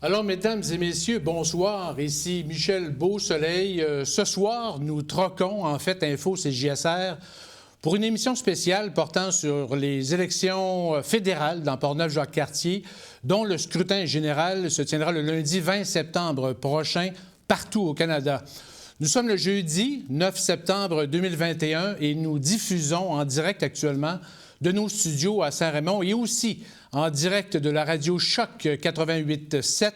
Alors, mesdames et messieurs, bonsoir. Ici Michel Beausoleil. Ce soir, nous troquons, en fait, Info CJSR pour une émission spéciale portant sur les élections fédérales dans Portneuf-Jacques-Cartier, dont le scrutin général se tiendra le lundi 20 septembre prochain, partout au Canada. Nous sommes le jeudi 9 septembre 2021 et nous diffusons en direct actuellement de nos studios à Saint-Raymond et aussi en direct de la radio Choc 88.7,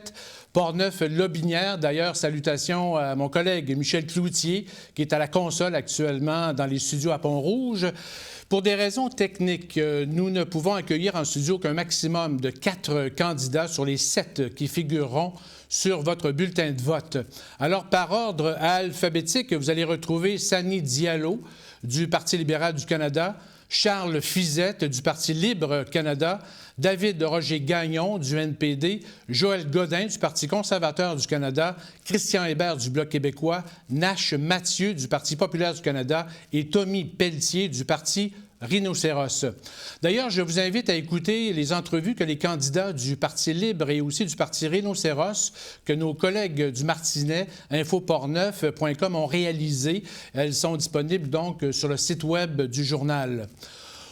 Portneuf-Lobinière. D'ailleurs, salutations à mon collègue Michel Cloutier, qui est à la console actuellement dans les studios à Pont-Rouge. Pour des raisons techniques, nous ne pouvons accueillir en studio qu'un maximum de 4 candidats sur les 7 qui figureront sur votre bulletin de vote. Alors, par ordre alphabétique, vous allez retrouver Sani Diallo du Parti libéral du Canada, Charles Fizette du Parti libre Canada, David Roger-Gagnon du NPD, Joël Godin du Parti conservateur du Canada, Christian Hébert du Bloc québécois, Nash Mathieu du Parti populaire du Canada et Tommy Pelletier du Parti Rhinocéros. D'ailleurs, je vous invite à écouter les entrevues que les candidats du Parti libre et aussi du Parti Rhinocéros, que nos collègues du Martinet, infoportneuf.com, ont réalisées. Elles sont disponibles donc sur le site web du journal.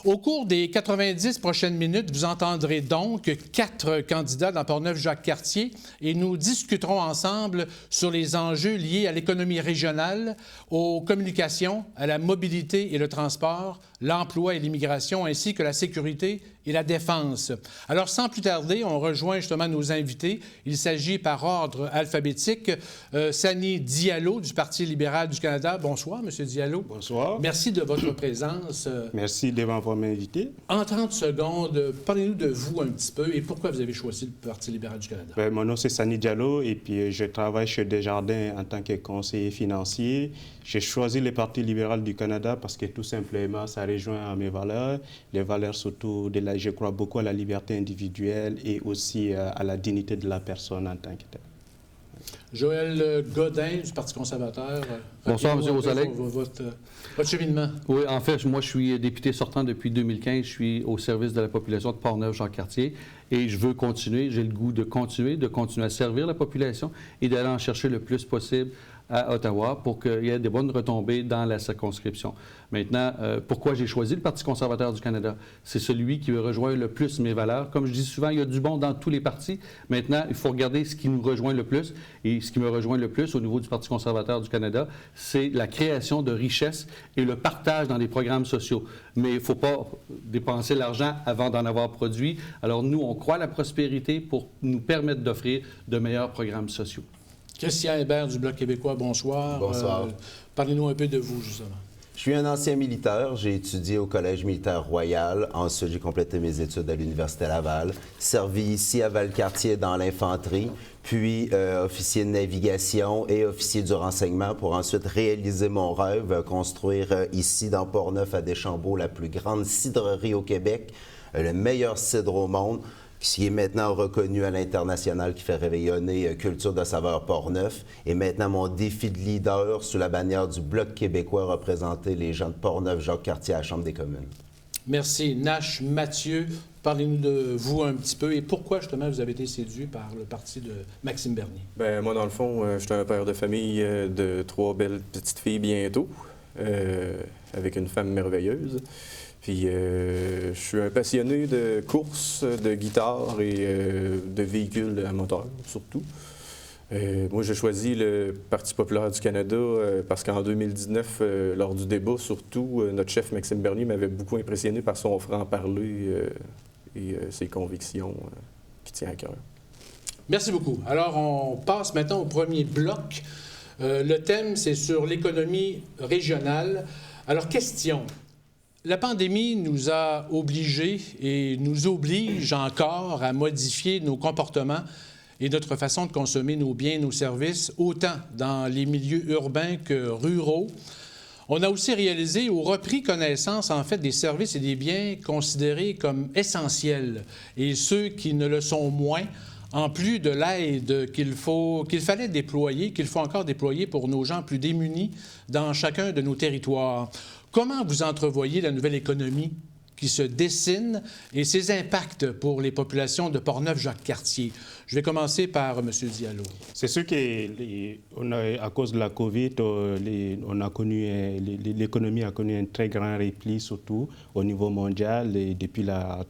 Au cours des 90 prochaines minutes, vous entendrez donc 4 candidats dans Portneuf-Jacques-Cartier et nous discuterons ensemble sur les enjeux liés à l'économie régionale, aux communications, à la mobilité et le transport, l'emploi et l'immigration, ainsi que la sécurité et la défense. Alors, sans plus tarder, on rejoint justement nos invités. Il s'agit par ordre alphabétique. Sani Diallo du Parti libéral du Canada. Bonsoir, M. Diallo. Bonsoir. Merci de votre présence. Merci de m'avoir invité. En 30 secondes, parlez-nous de vous un petit peu et pourquoi vous avez choisi le Parti libéral du Canada. Mon nom, c'est Sani Diallo et puis je travaille chez Desjardins en tant que conseiller financier. J'ai choisi le Parti libéral du Canada parce que tout simplement, ça rejoint à mes valeurs. Les valeurs surtout je crois beaucoup à la liberté individuelle et aussi à la dignité de la personne en tant que telle. Joël Godin du Parti conservateur. Bonsoir, M. Beausoleil. Votre cheminement. Oui, en fait, moi, je suis député sortant depuis 2015. Je suis au service de la population de Portneuf-Jacques-Cartier et je veux continuer, j'ai le goût de continuer à servir la population et d'aller en chercher le plus possible à Ottawa pour qu'il y ait des bonnes retombées dans la circonscription. Maintenant, pourquoi j'ai choisi le Parti conservateur du Canada? C'est celui qui rejoint le plus mes valeurs. Comme je dis souvent, il y a du bon dans tous les partis. Maintenant, il faut regarder ce qui nous rejoint le plus. Et ce qui me rejoint le plus au niveau du Parti conservateur du Canada, c'est la création de richesses et le partage dans les programmes sociaux. Mais il ne faut pas dépenser l'argent avant d'en avoir produit. Alors nous, on croit à la prospérité pour nous permettre d'offrir de meilleurs programmes sociaux. Christian Hébert du Bloc québécois, bonsoir. Bonsoir. Parlez-nous un peu de vous, justement. Je suis un ancien militaire. J'ai étudié au Collège militaire royal. Ensuite, j'ai complété mes études à l'Université Laval. Servi ici à Valcartier dans l'infanterie, puis officier de navigation et officier du renseignement pour ensuite réaliser mon rêve, construire ici dans Portneuf à Deschambault la plus grande cidrerie au Québec, le meilleur cidre au monde, qui est maintenant reconnu à l'international, qui fait rayonner Culture de saveur Portneuf. Et maintenant, mon défi de leader sous la bannière du Bloc québécois, représenter les gens de Portneuf-Jacques-Cartier à la Chambre des communes. Merci. Nash Mathieu, parlez-nous de vous un petit peu et pourquoi, justement, vous avez été séduit par le parti de Maxime Bernier. Bien, moi, dans le fond, je suis un père de famille de 3 belles petites filles bientôt, avec une femme merveilleuse. Puis, je suis un passionné de course, de guitare et de véhicules à moteur, surtout. Moi, j'ai choisi le Parti populaire du Canada parce qu'en 2019, lors du débat, surtout, notre chef Maxime Bernier m'avait beaucoup impressionné par son franc-parler et ses convictions qui tiennent à cœur. Merci beaucoup. Alors, on passe maintenant au premier bloc. Le thème, c'est sur l'économie régionale. Alors, question. La pandémie nous a obligés et nous oblige encore à modifier nos comportements et notre façon de consommer nos biens et nos services, autant dans les milieux urbains que ruraux. On a aussi réalisé ou repris connaissance, en fait, des services et des biens considérés comme essentiels et ceux qui ne le sont moins, en plus de l'aide qu'il fallait déployer, qu'il faut encore déployer pour nos gens plus démunis dans chacun de nos territoires. Comment vous entrevoyez la nouvelle économie qui se dessine et ses impacts pour les populations de Portneuf-Jacques-Cartier. Je vais commencer par M. Diallo. C'est sûr qu'à cause de la COVID, l'économie a connu un très grand repli, surtout au niveau mondial, et depuis la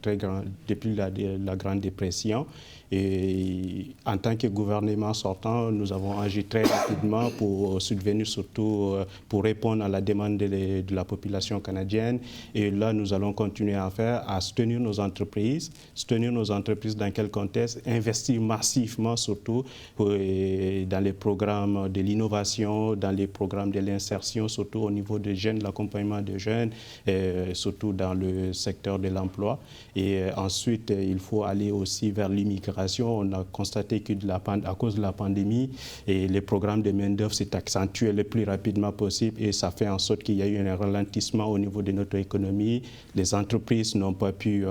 Grande Dépression. Et en tant que gouvernement sortant, nous avons agi très rapidement pour subvenir, surtout pour répondre à la demande de la population canadienne. Et là, nous allons continuer à soutenir nos entreprises. Soutenir nos entreprises dans quel contexte? Investir massivement, surtout dans les programmes de l'innovation, dans les programmes de l'insertion, surtout au niveau des jeunes, l'accompagnement des jeunes, surtout dans le secteur de l'emploi. Et ensuite, il faut aller aussi vers l'immigration. On a constaté qu'à cause de la pandémie, et les programmes de main-d'œuvre s'est accentué le plus rapidement possible et ça fait en sorte qu'il y a eu un ralentissement au niveau de notre économie. Les entreprises n'ont pas pu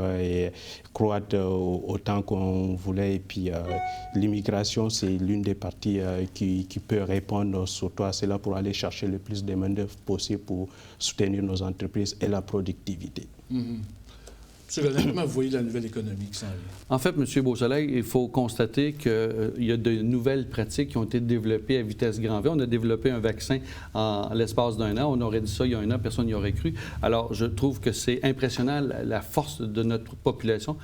croître autant qu'on voulait. Et puis l'immigration, c'est l'une des parties qui peut répondre surtout à cela pour aller chercher le plus de main-d'œuvre possible pour soutenir nos entreprises et la productivité. Mm-hmm. M. Godin, comment vous voyez la nouvelle économie qui s'en vient? En fait, M. Beausoleil, il faut constater qu'il y a de nouvelles pratiques qui ont été développées à vitesse grand V. On a développé un vaccin en l'espace d'un an. On aurait dit ça il y a un an, personne n'y aurait cru. Alors, je trouve que c'est impressionnant la force de notre population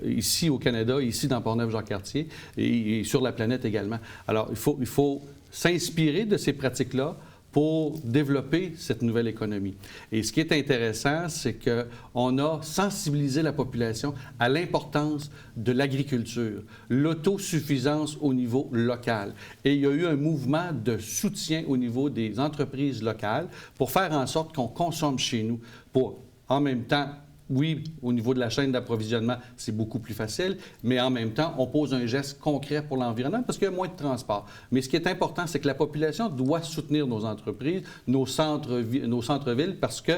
ici au Canada, ici dans Portneuf-Jacques-Cartier et sur la planète également. Alors, il faut s'inspirer de ces pratiques-là pour développer cette nouvelle économie. Et ce qui est intéressant, c'est qu'on a sensibilisé la population à l'importance de l'agriculture, l'autosuffisance au niveau local. Et il y a eu un mouvement de soutien au niveau des entreprises locales pour faire en sorte qu'on consomme chez nous, pour en même temps, oui, au niveau de la chaîne d'approvisionnement, c'est beaucoup plus facile, mais en même temps, on pose un geste concret pour l'environnement parce qu'il y a moins de transport. Mais ce qui est important, c'est que la population doit soutenir nos entreprises, nos centres-villes, parce que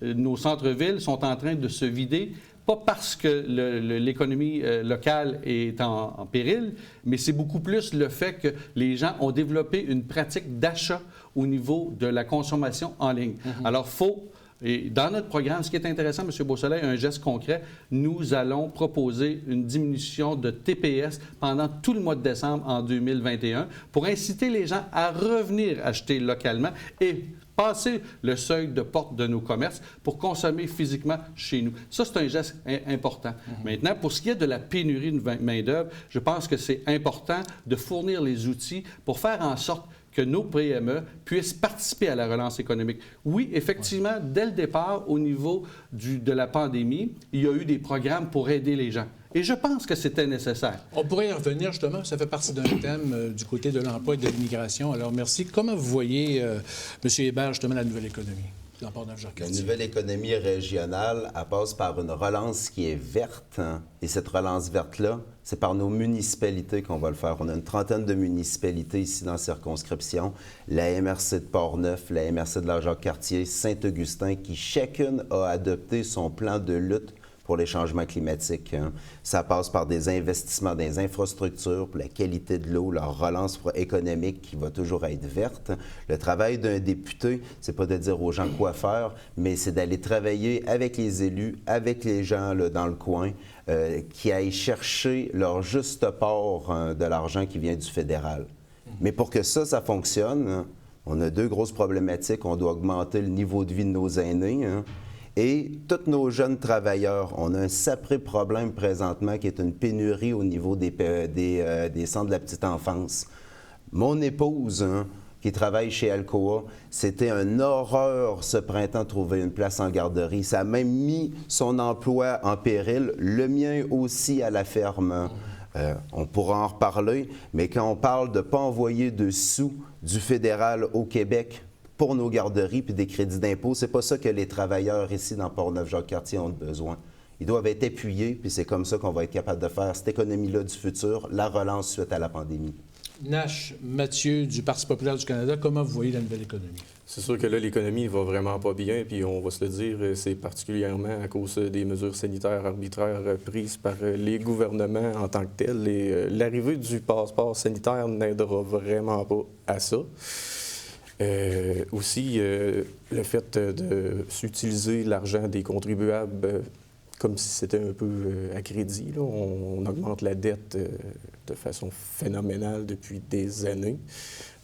nos centres-villes sont en train de se vider, pas parce que l'économie locale est en péril, mais c'est beaucoup plus le fait que les gens ont développé une pratique d'achat au niveau de la consommation en ligne. Mm-hmm. Alors, et dans notre programme, ce qui est intéressant, M. Beausoleil, un geste concret, nous allons proposer une diminution de TPS pendant tout le mois de décembre en 2021 pour inciter les gens à revenir acheter localement et passer le seuil de porte de nos commerces pour consommer physiquement chez nous. Ça, c'est un geste important. Mm-hmm. Maintenant, pour ce qui est de la pénurie de main-d'œuvre, je pense que c'est important de fournir les outils pour faire en sorte que nos PME puissent participer à la relance économique. Oui, effectivement, dès le départ, au niveau de la pandémie, il y a eu des programmes pour aider les gens. Et je pense que c'était nécessaire. On pourrait y revenir, justement. Ça fait partie d'un thème du côté de l'emploi et de l'immigration. Alors, merci. Comment vous voyez, M. Hébert, justement, la nouvelle économie dans Portneuf-Jacques-Cartier? La nouvelle économie régionale, elle passe par une relance qui est verte. Hein? Et cette relance verte-là, c'est par nos municipalités qu'on va le faire. On a une trentaine de municipalités ici dans la circonscription. La MRC de Portneuf, la MRC de la Jacques-Cartier, Saint-Augustin, qui chacune a adopté son plan de lutte pour les changements climatiques. Hein. Ça passe par des investissements dans les infrastructures, pour la qualité de l'eau, leur relance économique qui va toujours être verte. Le travail d'un député, c'est pas de dire aux gens quoi faire, mais c'est d'aller travailler avec les élus, avec les gens là, dans le coin, qui aillent chercher leur juste part de l'argent qui vient du fédéral. Mais pour que ça fonctionne, hein, on a deux grosses problématiques. On doit augmenter le niveau de vie de nos aînés, hein, et tous nos jeunes travailleurs. On a un sacré problème présentement qui est une pénurie au niveau des centres de la petite enfance. Mon épouse, hein, qui travaille chez Alcoa, c'était une horreur ce printemps de trouver une place en garderie. Ça a même mis son emploi en péril, le mien aussi à la ferme. On pourra en reparler, mais quand on parle de ne pas envoyer de sous du fédéral au Québec pour nos garderies puis des crédits d'impôt, c'est pas ça que les travailleurs ici dans Portneuf-Jacques-Cartier ont besoin. Ils doivent être appuyés, puis c'est comme ça qu'on va être capable de faire cette économie-là du futur, la relance suite à la pandémie. Nash Mathieu du Parti populaire du Canada, comment vous voyez la nouvelle économie? C'est sûr que là, l'économie va vraiment pas bien, puis on va se le dire, c'est particulièrement à cause des mesures sanitaires arbitraires prises par les gouvernements en tant que tels. Et l'arrivée du passeport sanitaire n'aidera vraiment pas à ça. Aussi, le fait de s'utiliser l'argent des contribuables comme si c'était un peu à crédit. Là. On augmente la dette de façon phénoménale depuis des années.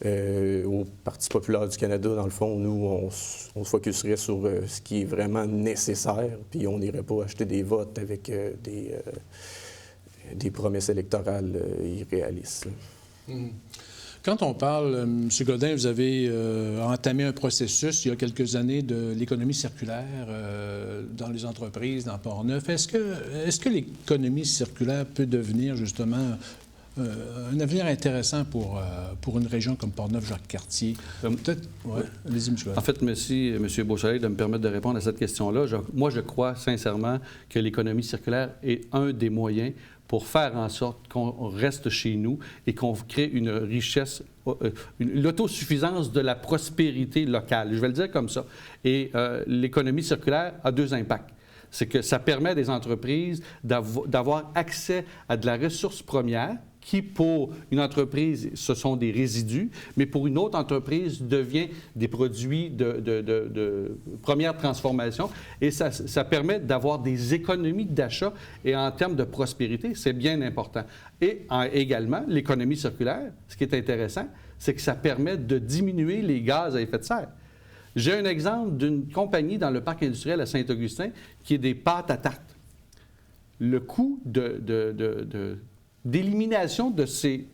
Au Parti populaire du Canada, dans le fond, nous, on se focuserait sur ce qui est vraiment nécessaire, puis on n'irait pas acheter des votes avec des promesses électorales irréalistes. Quand on parle, M. Godin, vous avez entamé un processus il y a quelques années de l'économie circulaire dans les entreprises, dans Port-Neuf. Est-ce que l'économie circulaire peut devenir justement un avenir intéressant pour une région comme Port-Neuf-Jacques-Cartier? Peut-être. Ouais. Allez-y, M. Godin. En fait, merci, M. Beausoleil, de me permettre de répondre à cette question-là. Moi, je crois sincèrement que l'économie circulaire est un des moyens pour faire en sorte qu'on reste chez nous et qu'on crée une richesse, l'autosuffisance de la prospérité locale. Je vais le dire comme ça. Et l'économie circulaire a deux impacts. C'est que ça permet à des entreprises d'avoir accès à de la ressource première qui, pour une entreprise, ce sont des résidus, mais pour une autre entreprise, devient des produits de première transformation. Et ça permet d'avoir des économies d'achat. Et en termes de prospérité, c'est bien important. Et également, l'économie circulaire, ce qui est intéressant, c'est que ça permet de diminuer les gaz à effet de serre. J'ai un exemple d'une compagnie dans le parc industriel à Saint-Augustin qui est des pâtes à tarte. Le coût d'élimination de ces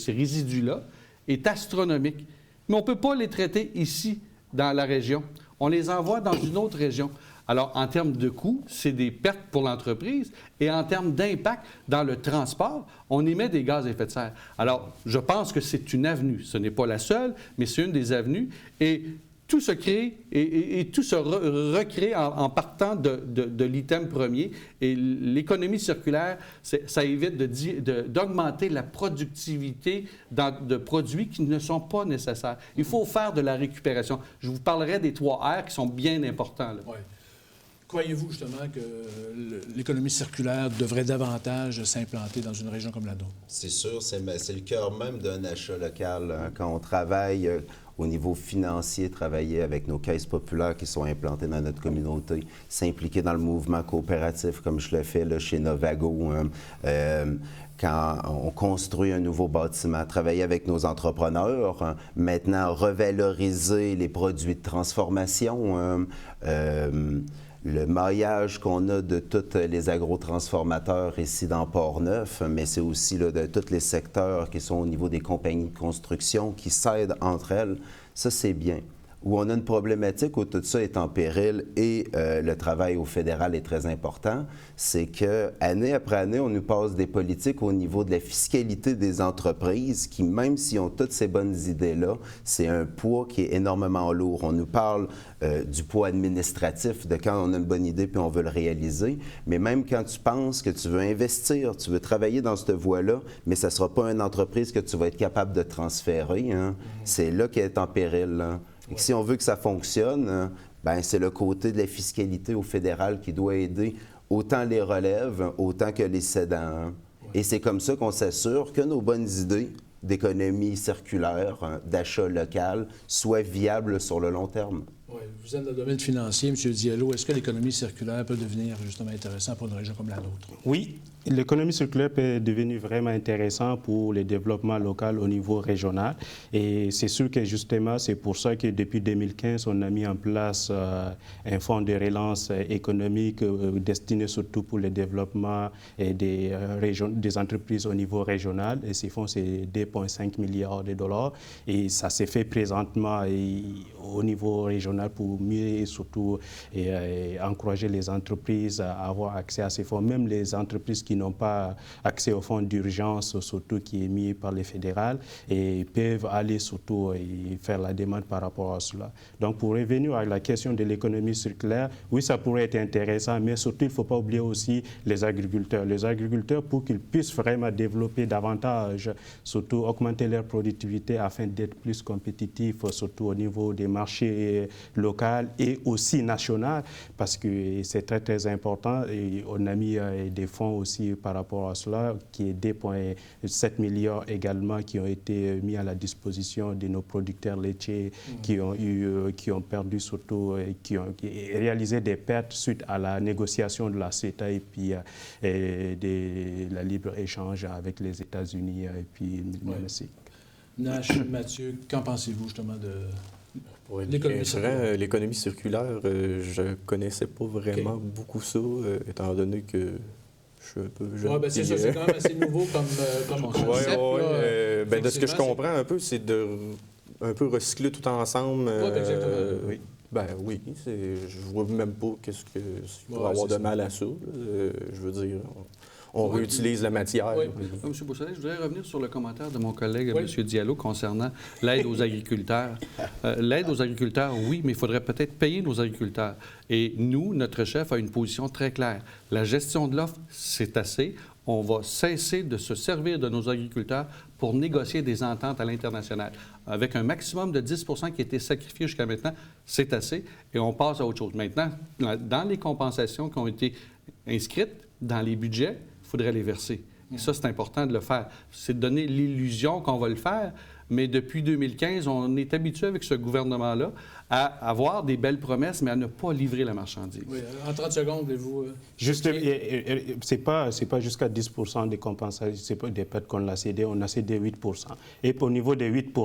résidus-là est astronomique. Mais on ne peut pas les traiter ici, dans la région. On les envoie dans une autre région. Alors, en termes de coûts, c'est des pertes pour l'entreprise. Et en termes d'impact dans le transport, on émet des gaz à effet de serre. Alors, je pense que c'est une avenue. Ce n'est pas la seule, mais c'est une des avenues. Et tout se crée et tout se recrée en partant de l'item premier. Et l'économie circulaire, ça évite d'augmenter la productivité de produits qui ne sont pas nécessaires. Il faut faire de la récupération. Je vous parlerai des 3 R qui sont bien importants. Oui. Croyez-vous justement que l'économie circulaire devrait davantage s'implanter dans une région comme la nôtre? C'est sûr, c'est le cœur même d'un achat local. Hein. Quand on travaille au niveau financier, travailler avec nos caisses populaires qui sont implantées dans notre communauté, s'impliquer dans le mouvement coopératif comme je le fais là, chez Novago, quand on construit un nouveau bâtiment, travailler avec nos entrepreneurs, hein, maintenant revaloriser les produits de transformation, le maillage qu'on a de tous les agrotransformateurs ici dans Port-Neuf, mais c'est aussi là, de tous les secteurs qui sont au niveau des compagnies de construction qui s'aident entre elles. Ça, c'est bien. Où on a une problématique où tout ça est en péril et le travail au fédéral est très important, c'est que année après année, on nous passe des politiques au niveau de la fiscalité des entreprises qui, même s'ils ont toutes ces bonnes idées-là, c'est un poids qui est énormément lourd. On nous parle du poids administratif de quand on a une bonne idée puis on veut le réaliser, mais même quand tu penses que tu veux investir, tu veux travailler dans cette voie-là, mais ça ne sera pas une entreprise que tu vas être capable de transférer, hein. C'est là qu'elle est en péril, là. Et si on veut que ça fonctionne, ben c'est le côté de la fiscalité au fédéral qui doit aider autant les relèves, autant que les cédants. Et c'est comme ça qu'on s'assure que nos bonnes idées d'économie circulaire, d'achat local, soient viables sur le long terme. Oui, vous êtes dans le domaine financier, M. Diallo. Est-ce que l'économie circulaire peut devenir justement intéressant pour une région comme la nôtre? Oui, l'économie circulaire peut devenir vraiment intéressant pour le développement local au niveau régional. Et c'est sûr que justement, c'est pour ça que depuis 2015, on a mis en place un fonds de relance économique destiné surtout pour le développement des entreprises au niveau régional. Et ces fonds, c'est 2,5 milliards de dollars. Et ça s'est fait présentement au niveau régional pour mieux et surtout encourager les entreprises à avoir accès à ces fonds, même les entreprises qui n'ont pas accès au fonds d'urgence, surtout qui est mis par les fédérales, et peuvent aller surtout et faire la demande par rapport à cela. Donc, pour revenir à la question de l'économie circulaire, oui, ça pourrait être intéressant, mais surtout, il ne faut pas oublier aussi les agriculteurs. Les agriculteurs, pour qu'ils puissent vraiment développer davantage, surtout augmenter leur productivité afin d'être plus compétitifs, surtout au niveau des marchés locale et aussi nationale, parce que c'est très, très important. Et on a mis des fonds aussi par rapport à cela, qui est 2,7 milliards également qui ont été mis à la disposition de nos producteurs laitiers qui ont perdu surtout, qui ont réalisé des pertes suite à la négociation de la CETA et puis de la libre-échange avec les États-Unis et puis le Mexique. Nash, Mathieu, qu'en pensez-vous justement de l'économie circulaire? Je ne connaissais pas vraiment beaucoup ça, étant donné que je suis un peu jeune. Oui, c'est ça, c'est quand même assez nouveau comme concept. De ce que je comprends un peu, c'est de un peu recycler tout ensemble. Oui. Oui, je vois même pas qu'est-ce que pour avoir de mal à ça. Je veux dire, on réutilise la matière. Oui. M. Beausoleil, je voudrais revenir sur le commentaire de mon collègue, M. Diallo, concernant l'aide aux agriculteurs. L'aide aux agriculteurs, oui, mais il faudrait peut-être payer nos agriculteurs. Et nous, notre chef a une position très claire. La gestion de l'offre, c'est assez. On va cesser de se servir de nos agriculteurs pour négocier des ententes à l'international. Avec un maximum de 10 qui a été sacrifié jusqu'à maintenant, c'est assez, et on passe à autre chose. Maintenant, dans les compensations qui ont été inscrites dans les budgets, il faudrait les verser. Et ça, c'est important de le faire. C'est de donner l'illusion qu'on va le faire, mais depuis 2015, on est habitué avec ce gouvernement-là à avoir des belles promesses, mais à ne pas livrer la marchandise. Oui, en 30 secondes, voulez-vous... Juste, c'est pas jusqu'à 10 des compensations, c'est pas des pertes qu'on a cédées, on a cédé 8 Et au niveau des 8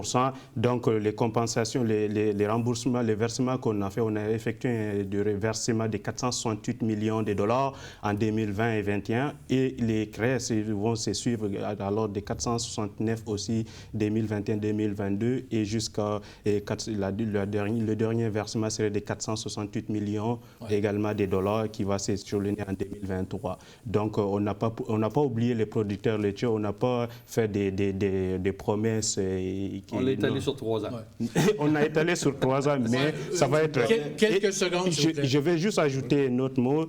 donc les compensations, les remboursements, les versements qu'on a fait, on a effectué un versement de 468 millions de dollars en 2020 et 2021, et les créances vont se suivre à l'ordre de 469 aussi 2021-2022, et jusqu'à le dernier versement serait de 468 millions également de dollars qui va s'échelonner en 2023. Donc, on n'a pas oublié les producteurs laitiers, on n'a pas fait des promesses. On l'a étalé sur 3 ans. On a étalé sur 3 ans, mais ça va être... Quelques secondes, s'il vous plaît. Je vais juste ajouter un autre mot.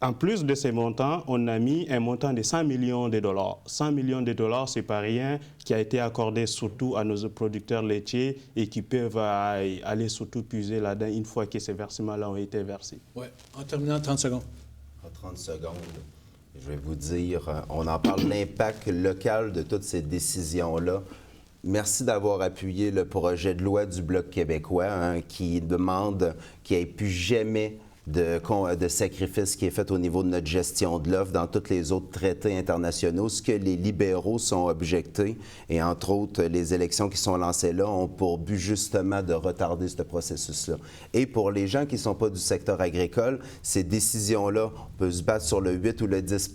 En plus de ces montants, on a mis un montant de 100 millions de dollars. 100 millions de dollars, c'est pas rien, qui a été accordé surtout à nos producteurs laitiers et qui peuvent aller surtout puiser là-dedans une fois que ces versements-là ont été versés. Oui, en terminant, 30 secondes. En 30 secondes, je vais vous dire, on en parle de l'impact local de toutes ces décisions-là. Merci d'avoir appuyé le projet de loi du Bloc québécois qui demande qu'il n'y ait plus jamais de sacrifice qui est fait au niveau de notre gestion de l'offre dans tous les autres traités internationaux, ce que les libéraux sont objectés, et entre autres, les élections qui sont lancées là ont pour but justement de retarder ce processus-là. Et pour les gens qui ne sont pas du secteur agricole, ces décisions-là, on peut se battre sur le 8 ou le 10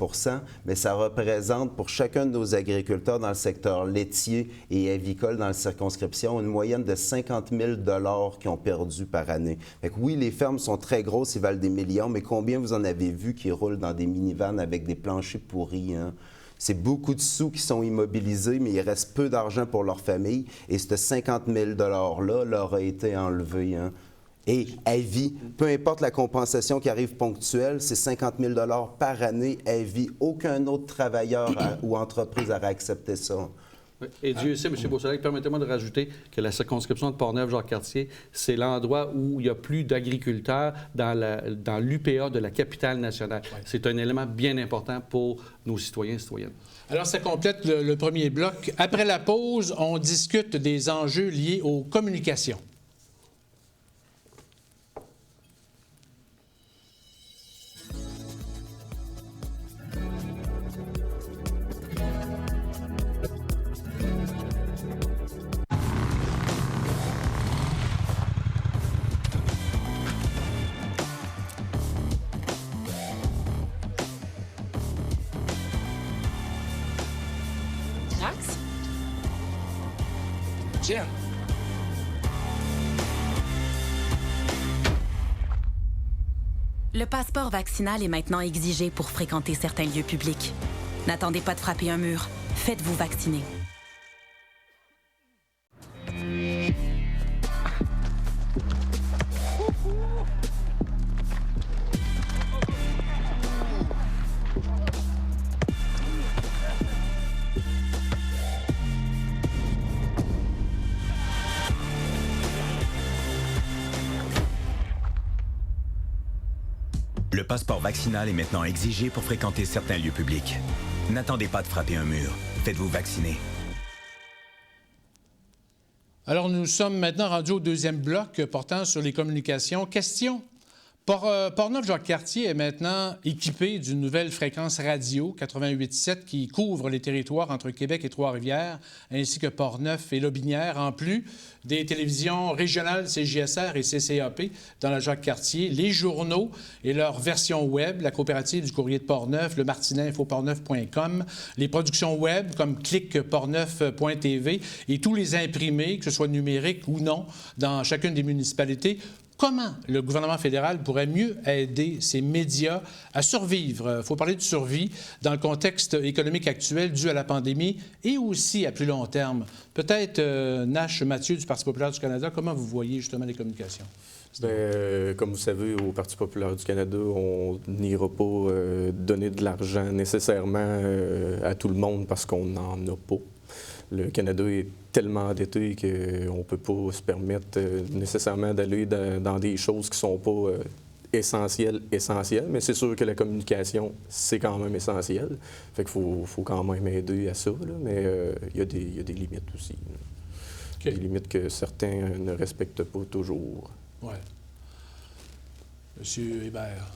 mais ça représente pour chacun de nos agriculteurs dans le secteur laitier et avicole dans la circonscription une moyenne de 50 000 $ qu'ils ont perdu par année. Fait que oui, les fermes sont très grosses, valent des millions, mais combien vous en avez vu qui roulent dans des minivans avec des planchers pourris? C'est beaucoup de sous qui sont immobilisés, mais il reste peu d'argent pour leur famille. Et ce 50 000 $-là leur a été enlevé. Et à vie, peu importe la compensation qui arrive ponctuelle, c'est 50 000 $ par année à vie. Aucun autre travailleur ou entreprise n'aurait accepté ça. Et Dieu sait, M. Beausoleil, permettez-moi de rajouter que la circonscription de Portneuf-Jacques-Cartier, c'est l'endroit où il y a plus d'agriculteurs dans l'UPA de la capitale nationale. Ouais. C'est un élément bien important pour nos citoyens et citoyennes. Alors, ça complète le premier bloc. Après la pause, on discute des enjeux liés aux communications. Jim. Le passeport vaccinal est maintenant exigé pour fréquenter certains lieux publics. N'attendez pas de frapper un mur. Faites-vous vacciner. passeport vaccinal est maintenant exigé pour fréquenter certains lieux publics. N'attendez pas de frapper un mur. Faites-vous vacciner. Alors, nous sommes maintenant rendus au deuxième bloc portant sur les communications. Question. Portneuf-Jacques-Cartier est maintenant équipé d'une nouvelle fréquence radio 88.7 qui couvre les territoires entre Québec et Trois-Rivières, ainsi que Portneuf et Lotbinière, en plus des télévisions régionales CJSR et CCAP dans la Jacques-Cartier, les journaux et leur version web, la coopérative du courrier de Portneuf, le Martinet, infoportneuf.com, les productions web comme clicportneuf.tv et tous les imprimés, que ce soit numériques ou non, dans chacune des municipalités. Comment le gouvernement fédéral pourrait mieux aider ces médias à survivre? Il faut parler de survie dans le contexte économique actuel dû à la pandémie et aussi à plus long terme. Peut-être, Nash Mathieu du Parti populaire du Canada, comment vous voyez justement les communications? Bien, comme vous savez, au Parti populaire du Canada, on n'ira pas donner de l'argent nécessairement à tout le monde parce qu'on n'en a pas. Le Canada est tellement endetté qu'on ne peut pas se permettre nécessairement d'aller dans des choses qui ne sont pas essentielles, mais c'est sûr que la communication, c'est quand même essentiel. Fait qu'il faut quand même aider à ça, là, mais il y a des limites aussi. Okay. Des limites que certains ne respectent pas toujours. Oui. Monsieur Hébert.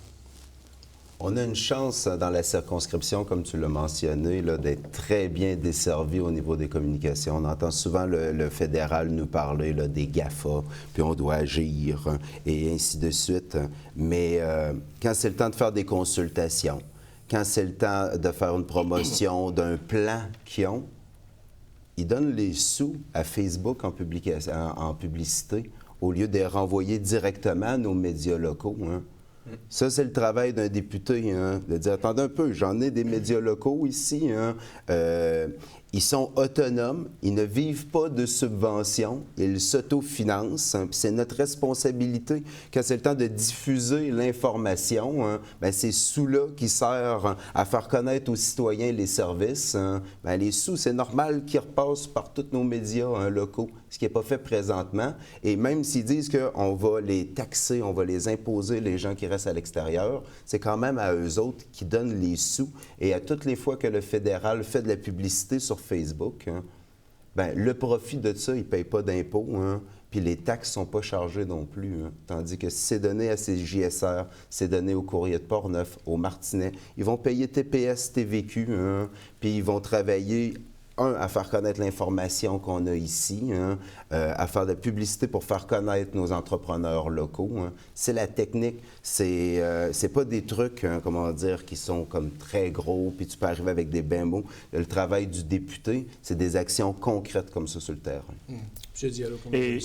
On a une chance dans la circonscription, comme tu l'as mentionné, d'être très bien desservi au niveau des communications. On entend souvent le fédéral nous parler des GAFA, puis on doit agir, et ainsi de suite. Mais quand c'est le temps de faire des consultations, quand c'est le temps de faire une promotion d'un plan qu'ils ont, ils donnent les sous à Facebook en publicité au lieu de les renvoyer directement à nos médias locaux. Hein. Ça, c'est le travail d'un député, hein, de dire, attendez un peu, j'en ai des médias locaux ici, hein, ils sont autonomes, ils ne vivent pas de subventions, ils s'autofinancent. Hein, c'est notre responsabilité, quand c'est le temps de diffuser l'information, hein, bien, c'est sous-là qui sert à faire connaître aux citoyens les services. Hein, bien, les sous, c'est normal qu'ils repassent par tous nos médias locaux, ce qui n'est pas fait présentement. Et même s'ils disent qu'on va les taxer, on va les imposer, les gens qui restent à l'extérieur, c'est quand même à eux autres qui donnent les sous. Et à toutes les fois que le fédéral fait de la publicité sur Facebook, hein, bien, le profit de ça, il ne paye pas d'impôts, hein, puis les taxes ne sont pas chargées non plus. Hein, tandis que si c'est donné à ces JSR, c'est donné au Courrier de Portneuf, au Martinet, ils vont payer TPS, TVQ, hein, puis ils vont travailler à faire connaître l'information qu'on a ici, hein, à faire de la publicité pour faire connaître nos entrepreneurs locaux. Hein. C'est la technique, c'est pas des trucs, hein, comment dire, qui sont comme très gros, puis tu peux arriver avec des bons mots. Le travail du député, c'est des actions concrètes comme ça sur le terrain. M. Diallo, et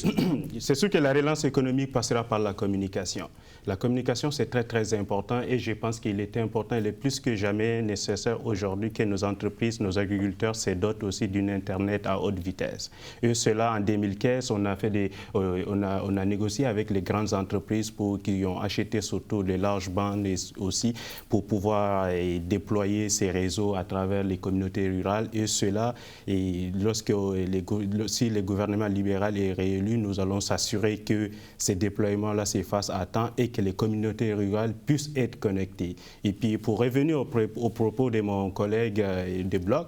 c'est sûr que la relance économique passera par la communication. La communication, c'est très, très important et je pense qu'il est important, il est plus que jamais nécessaire aujourd'hui que nos entreprises, nos agriculteurs se dotent aussi d'une Internet à haute vitesse. Et cela, en 2015, on a négocié avec les grandes entreprises qui ont acheté surtout les larges bandes aussi pour pouvoir déployer ces réseaux à travers les communautés rurales. Et cela, si le gouvernement libéral est réélu, nous allons s'assurer que ces déploiements-là se fassent à temps et que les communautés rurales puissent être connectées. Et puis, pour revenir au propos de mon collègue de Bloc,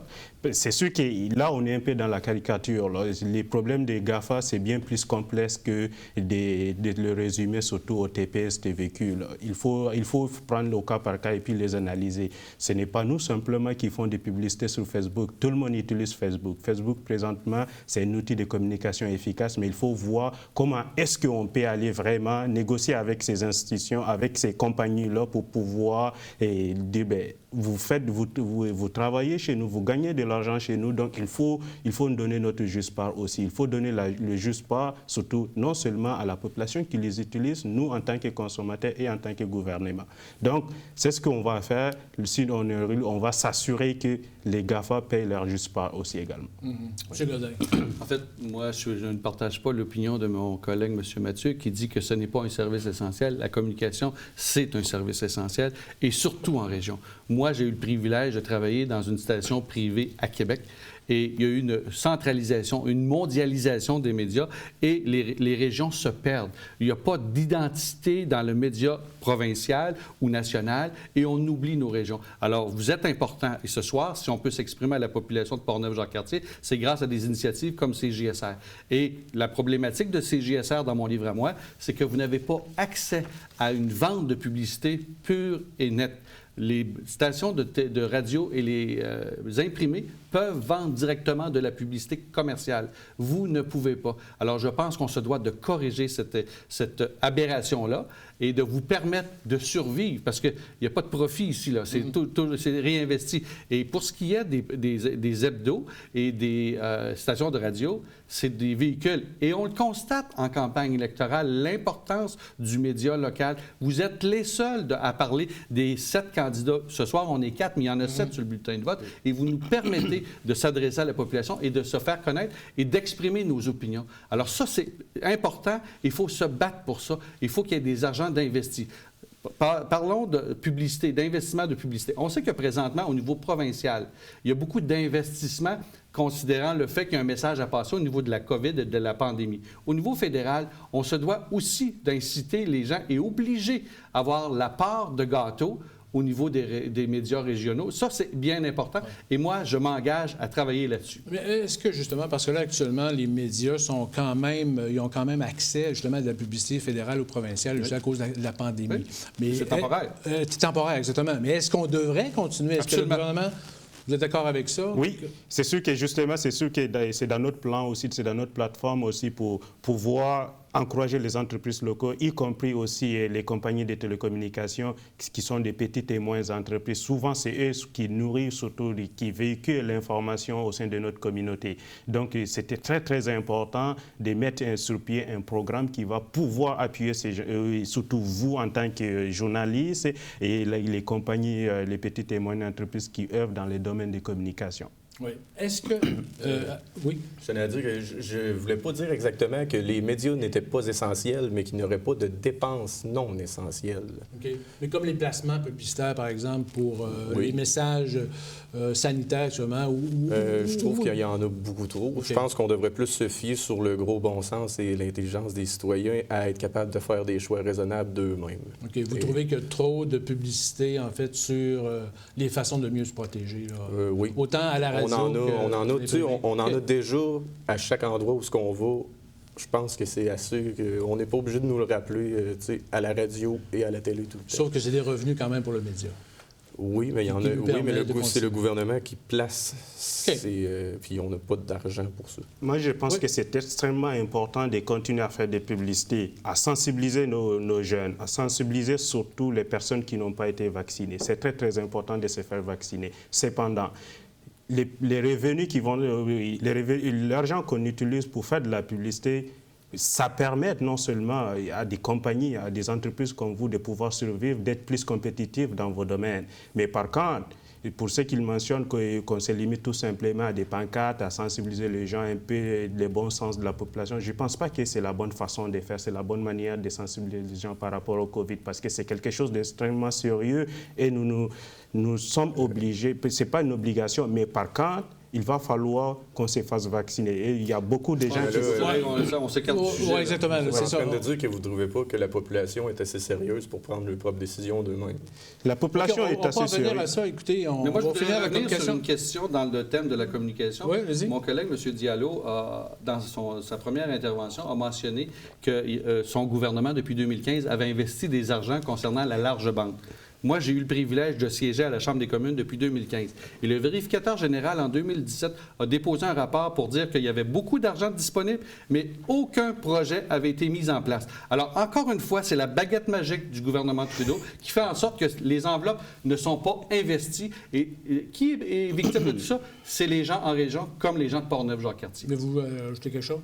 c'est sûr que là, on est un peu dans la caricature. Là. Les problèmes des GAFA, c'est bien plus complexe que de le résumer surtout au TPS, TVQ. Là. Il faut prendre au cas par cas et puis les analyser. Ce n'est pas nous simplement qui font des publicités sur Facebook. Tout le monde utilise Facebook. Facebook, présentement, c'est un outil de communication efficace, mais il faut voir comment est-ce qu'on peut aller vraiment négocier avec ces institutions, avec ces compagnies-là pour pouvoir dire, bien, vous travaillez chez nous, vous gagnez de l'argent chez nous, donc il faut nous donner notre juste part aussi. Il faut donner le juste part, surtout non seulement à la population qui les utilise, nous en tant que consommateurs et en tant que gouvernement. Donc, c'est ce qu'on va faire. Si on va s'assurer que les GAFA payent leur juste part aussi également. M. Godin. En fait, moi, je ne partage pas l'opinion de mon collègue, M. Mathieu, qui dit que ce n'est pas un service essentiel. La communication, c'est un service essentiel, et surtout en région. Moi, Moi, j'ai eu le privilège de travailler dans une station privée à Québec. Et il y a eu une centralisation, une mondialisation des médias et les régions se perdent. Il n'y a pas d'identité dans le média provincial ou national et on oublie nos régions. Alors, vous êtes important. Et ce soir, si on peut s'exprimer à la population de Portneuf-Jacques-Cartier, c'est grâce à des initiatives comme CJSR. Et la problématique de CJSR dans mon livre à moi, c'est que vous n'avez pas accès à une vente de publicité pure et nette. Les stations de radio et les imprimés peuvent vendre directement de la publicité commerciale. Vous ne pouvez pas. Alors, je pense qu'on se doit de corriger cette aberration-là et de vous permettre de survivre, parce qu'il n'y a pas de profit ici, là. C'est c'est réinvesti. Et pour ce qui est des hebdos et des stations de radio, c'est des véhicules. Et on le constate en campagne électorale, l'importance du média local. Vous êtes les seuls à parler des 7 candidats. Ce soir, on est 4, mais il y en a 7 sur le bulletin de vote. Et vous nous permettez de s'adresser à la population et de se faire connaître et d'exprimer nos opinions. Alors ça, c'est important. Il faut se battre pour ça. Il faut qu'il y ait des argents d'investis. Parlons de publicité, d'investissement de publicité. On sait que présentement, au niveau provincial, il y a beaucoup d'investissements considérant le fait qu'il y a un message à passer au niveau de la COVID et de la pandémie. Au niveau fédéral, on se doit aussi d'inciter les gens et obliger à avoir la part de gâteau au niveau des médias régionaux. Ça, c'est bien important. Et moi, je m'engage à travailler là-dessus. Mais est-ce que, justement, parce que là, actuellement, les médias ils ont quand même accès, justement, à de la publicité fédérale ou provinciale, juste à cause de la pandémie. Oui. Mais, c'est temporaire. C'est temporaire, exactement. Mais est-ce qu'on devrait continuer? Est-ce que le gouvernement... Vous êtes d'accord avec ça? Oui, c'est sûr que justement, c'est dans notre plan aussi, c'est dans notre plateforme aussi pour pouvoir encourager les entreprises locales, y compris aussi les compagnies de télécommunications qui sont des petites et moyennes entreprises. Souvent, c'est eux qui nourrissent, surtout qui véhiculent l'information au sein de notre communauté. Donc, c'était très, très important de mettre sur pied un programme qui va pouvoir appuyer surtout vous en tant que journaliste et les compagnies, les petites et moyennes entreprises qui œuvrent dans les domaines des communications. Oui. Est-ce que... oui. Je tenais à dire que je ne voulais pas dire exactement que les médias n'étaient pas essentiels, mais qu'il n'y aurait pas de dépenses non essentielles. OK. Mais comme les placements publicitaires, par exemple, pour les messages sanitaires, justement, je trouve qu'il y en a beaucoup trop. Okay. Je pense qu'on devrait plus se fier sur le gros bon sens et l'intelligence des citoyens à être capable de faire des choix raisonnables d'eux-mêmes. OK. Vous trouvez qu'il y a trop de publicité, en fait, sur les façons de mieux se protéger? Là? Oui. Autant à la radio on en a déjà à chaque endroit où ce qu'on va. Je pense que c'est assez qu'on n'est pas obligé de nous le rappeler à la radio et à la télé tout le temps. Sauf que c'est des revenus quand même pour le média. Oui, mais il y en a. Oui, mais c'est le gouvernement qui place. Puis on n'a pas d'argent pour ça. Moi, je pense que c'est extrêmement important de continuer à faire des publicités, à sensibiliser nos jeunes, à sensibiliser surtout les personnes qui n'ont pas été vaccinées. C'est très, très important de se faire vacciner. Cependant, les revenus qui vont, l'argent qu'on utilise pour faire de la publicité, ça permet non seulement à des compagnies, à des entreprises comme vous de pouvoir survivre, d'être plus compétitifs dans vos domaines. Mais par contre, pour ceux qui mentionnent qu'on se limite tout simplement à des pancartes, à sensibiliser les gens un peu le bon sens de la population, je ne pense pas que c'est la bonne façon de faire, c'est la bonne manière de sensibiliser les gens par rapport au COVID, parce que c'est quelque chose d'extrêmement sérieux et nous sommes obligés, ce n'est pas une obligation, mais par contre, il va falloir qu'on se fasse vacciner. Et il y a beaucoup de gens qui... on s'écarte du sujet. Oui, exactement. C'est ça. En train de dire que vous ne trouvez pas que la population est assez sérieuse pour prendre leurs propres décisions d'eux-mêmes. La population est assez sérieuse. On va à ça. Écoutez, on va finir la communication. Sur une question dans le thème de la communication. Oui, vas-y. Mon collègue, M. Diallo, dans sa première intervention, a mentionné que son gouvernement, depuis 2015, avait investi des argents concernant la large bande. Moi, j'ai eu le privilège de siéger à la Chambre des communes depuis 2015. Et le vérificateur général, en 2017, a déposé un rapport pour dire qu'il y avait beaucoup d'argent disponible, mais aucun projet avait été mis en place. Alors, encore une fois, c'est la baguette magique du gouvernement Trudeau qui fait en sorte que les enveloppes ne sont pas investies. Et qui est victime de tout ça? C'est les gens en région, comme les gens de Portneuf-Jacques-Cartier. Mais vous ajoutez quelque chose?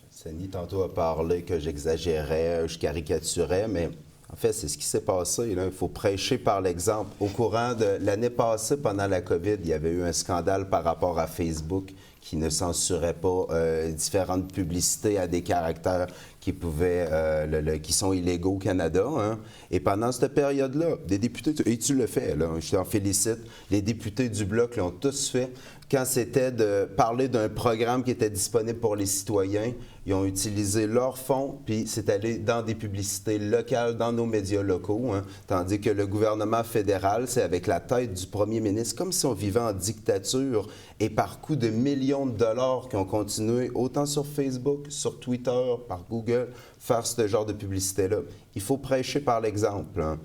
Sani, tantôt, a parlé que j'exagérais, je caricaturais, mais... En fait, c'est ce qui s'est passé. Là. Il faut prêcher par l'exemple. Au courant de l'année passée, pendant la COVID, il y avait eu un scandale par rapport à Facebook qui ne censuraient pas différentes publicités à des caractères qui pouvaient, qui sont illégaux au Canada. Hein. Et pendant cette période-là, des députés, et tu le fais, là, je t'en félicite, les députés du Bloc l'ont tous fait. Quand c'était de parler d'un programme qui était disponible pour les citoyens, ils ont utilisé leurs fonds, puis c'est allé dans des publicités locales, dans nos médias locaux. Hein. Tandis que le gouvernement fédéral, c'est avec la tête du premier ministre, comme si on vivait en dictature, et par coût de millions de dollars qui ont continué, autant sur Facebook, sur Twitter, par Google, faire ce genre de publicité-là. Il faut prêcher par l'exemple. Hein.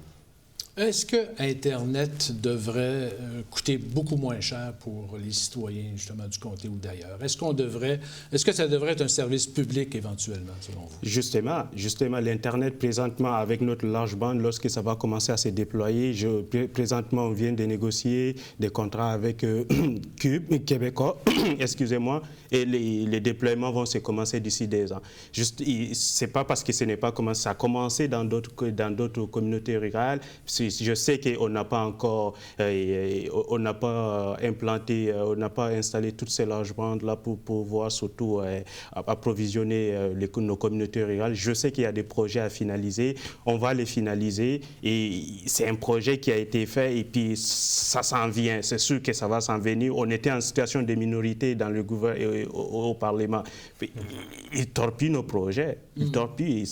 Est-ce que Internet devrait coûter beaucoup moins cher pour les citoyens, justement, du comté ou d'ailleurs? Est-ce que ça devrait être un service public, éventuellement, selon vous? Justement, l'Internet, présentement, avec notre large bande, lorsque ça va commencer à se déployer, présentement, on vient de négocier des contrats avec Cube, Québécois, excusez-moi, et les déploiements vont se commencer d'ici 2 ans. C'est pas parce que ce n'est pas commencé, ça a commencé dans d'autres communautés rurales. Je sais qu'on n'a pas encore, on n'a pas implanté, on n'a pas installé toutes ces larges bandes-là pour pouvoir surtout approvisionner nos communautés rurales. Je sais qu'il y a des projets à finaliser, on va les finaliser et c'est un projet qui a été fait et puis ça s'en vient, c'est sûr que ça va s'en venir. On était en situation de minorité dans le gouvernement, au Parlement. Ils torpillent nos projets, ils torpillent,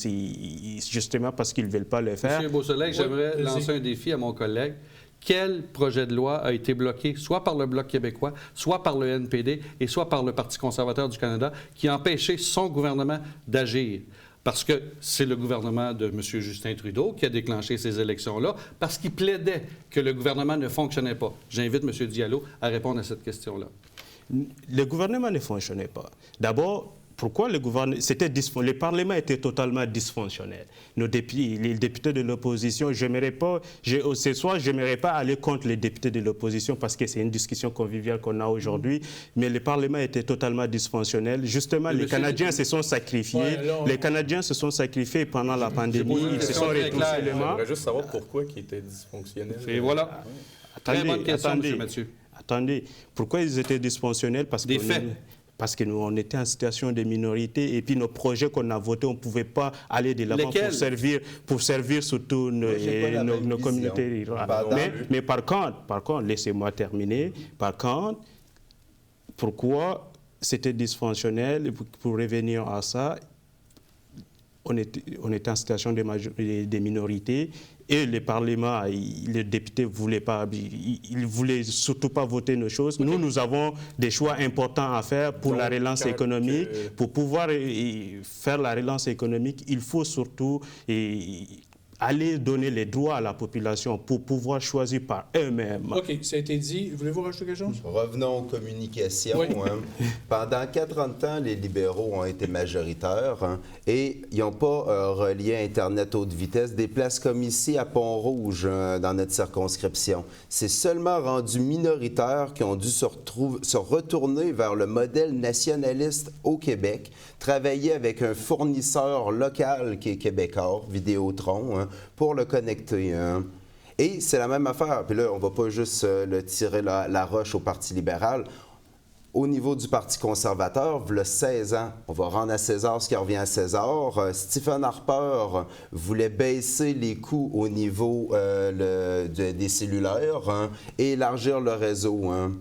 justement parce qu'ils ne veulent pas le faire. Monsieur Beausoleil, j'aimerais lancer un défi à mon collègue. Quel projet de loi a été bloqué, soit par le Bloc québécois, soit par le NPD et soit par le Parti conservateur du Canada, qui a empêché son gouvernement d'agir? Parce que c'est le gouvernement de M. Justin Trudeau qui a déclenché ces élections-là, parce qu'il plaidait que le gouvernement ne fonctionnait pas. J'invite M. Diallo à répondre à cette question-là. Le gouvernement ne fonctionnait pas. D'abord, pourquoi le gouvernement... Le Parlement était totalement dysfonctionnel. Les députés de l'opposition, ce soir, je n'aimerais pas aller contre les députés de l'opposition parce que c'est une discussion conviviale qu'on a aujourd'hui, mais le Parlement était totalement dysfonctionnel. Justement, les Canadiens se sont sacrifiés. Les Canadiens se sont sacrifiés pendant la pandémie. Ils se sont retroussés les mains. J'aimerais juste savoir pourquoi il était dysfonctionnel. Et voilà. Très bonne question, M. Mathieu. Attendez, pourquoi ils étaient dysfonctionnels? Parce que nous, on était en situation de minorité et puis nos projets qu'on a votés, on ne pouvait pas aller de l'avant pour servir surtout nos communautés rurales. Mais par contre, laissez-moi terminer, par contre, pourquoi c'était dysfonctionnel? Pour revenir à ça, on était en situation de minorité. Et le Parlement, les députés ne voulaient pas, ils ne voulaient surtout pas voter nos choses. Okay. Nous avons des choix importants à faire pour la relance économique. Pour pouvoir faire la relance économique, il faut surtout aller donner les droits à la population pour pouvoir choisir par eux-mêmes. OK, ça a été dit. Voulez-vous rajouter quelque chose? Revenons aux communications. Oui. Hein. Pendant 40 ans, les libéraux ont été majoritaires hein, et ils n'ont pas relié Internet haute vitesse. Des places comme ici à Pont-Rouge, dans notre circonscription. C'est seulement rendus minoritaires qui ont dû se retourner vers le modèle nationaliste au Québec, travailler avec un fournisseur local qui est québécois, Vidéotron, hein, pour le connecter. Hein. Et c'est la même affaire. Puis là, on ne va pas juste tirer la roche au Parti libéral. Au niveau du Parti conservateur, il y a 16 ans, on va rendre à César ce qui revient à César. Stephen Harper voulait baisser les coûts au niveau des cellulaires hein, et élargir le réseau. Hein.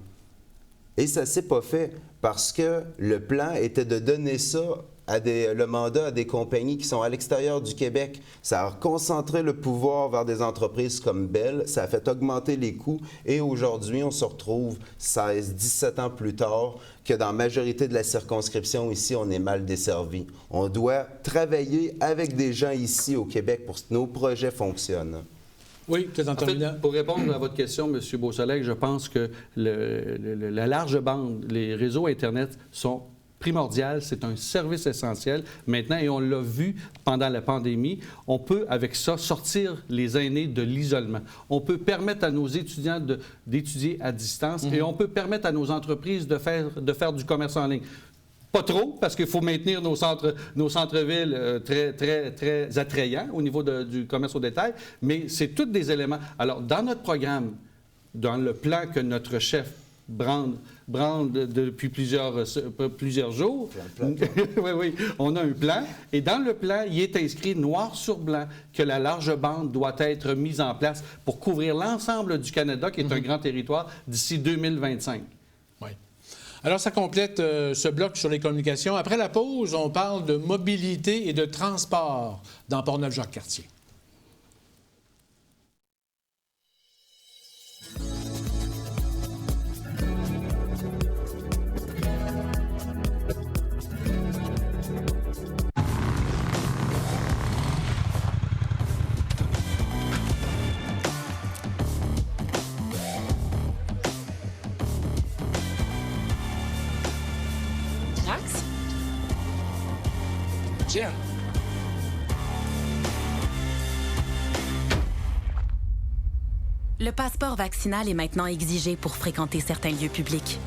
Et ça ne s'est pas fait parce que le plan était de donner ça le mandat à des compagnies qui sont à l'extérieur du Québec. Ça a concentré le pouvoir vers des entreprises comme Bell. Ça a fait augmenter les coûts. Et aujourd'hui, on se retrouve 16-17 ans plus tard que dans la majorité de la circonscription, ici, on est mal desservi. On doit travailler avec des gens ici au Québec pour que nos projets fonctionnent. Oui, peut-être en terminant. Pour répondre à votre question, M. Beausoleil, je pense que la large bande, les réseaux Internet sont primordial, c'est un service essentiel maintenant et on l'a vu pendant la pandémie. On peut, avec ça, sortir les aînés de l'isolement. On peut permettre à nos étudiants d'étudier à distance et on peut permettre à nos entreprises de faire du commerce en ligne. Pas trop, parce qu'il faut maintenir nos centres-villes très attrayants au niveau du commerce au détail, mais c'est tous des éléments. Alors, dans notre programme, dans le plan que notre chef branle depuis plusieurs jours. Oui, on a un plan. Et dans le plan, il est inscrit noir sur blanc que la large bande doit être mise en place pour couvrir l'ensemble du Canada, qui est un grand territoire, d'ici 2025. Oui. Alors, ça complète ce bloc sur les communications. Après la pause, on parle de mobilité et de transport dans Portneuf-Jacques-Cartier. Tiens. Le passeport vaccinal est maintenant exigé pour fréquenter certains lieux publics.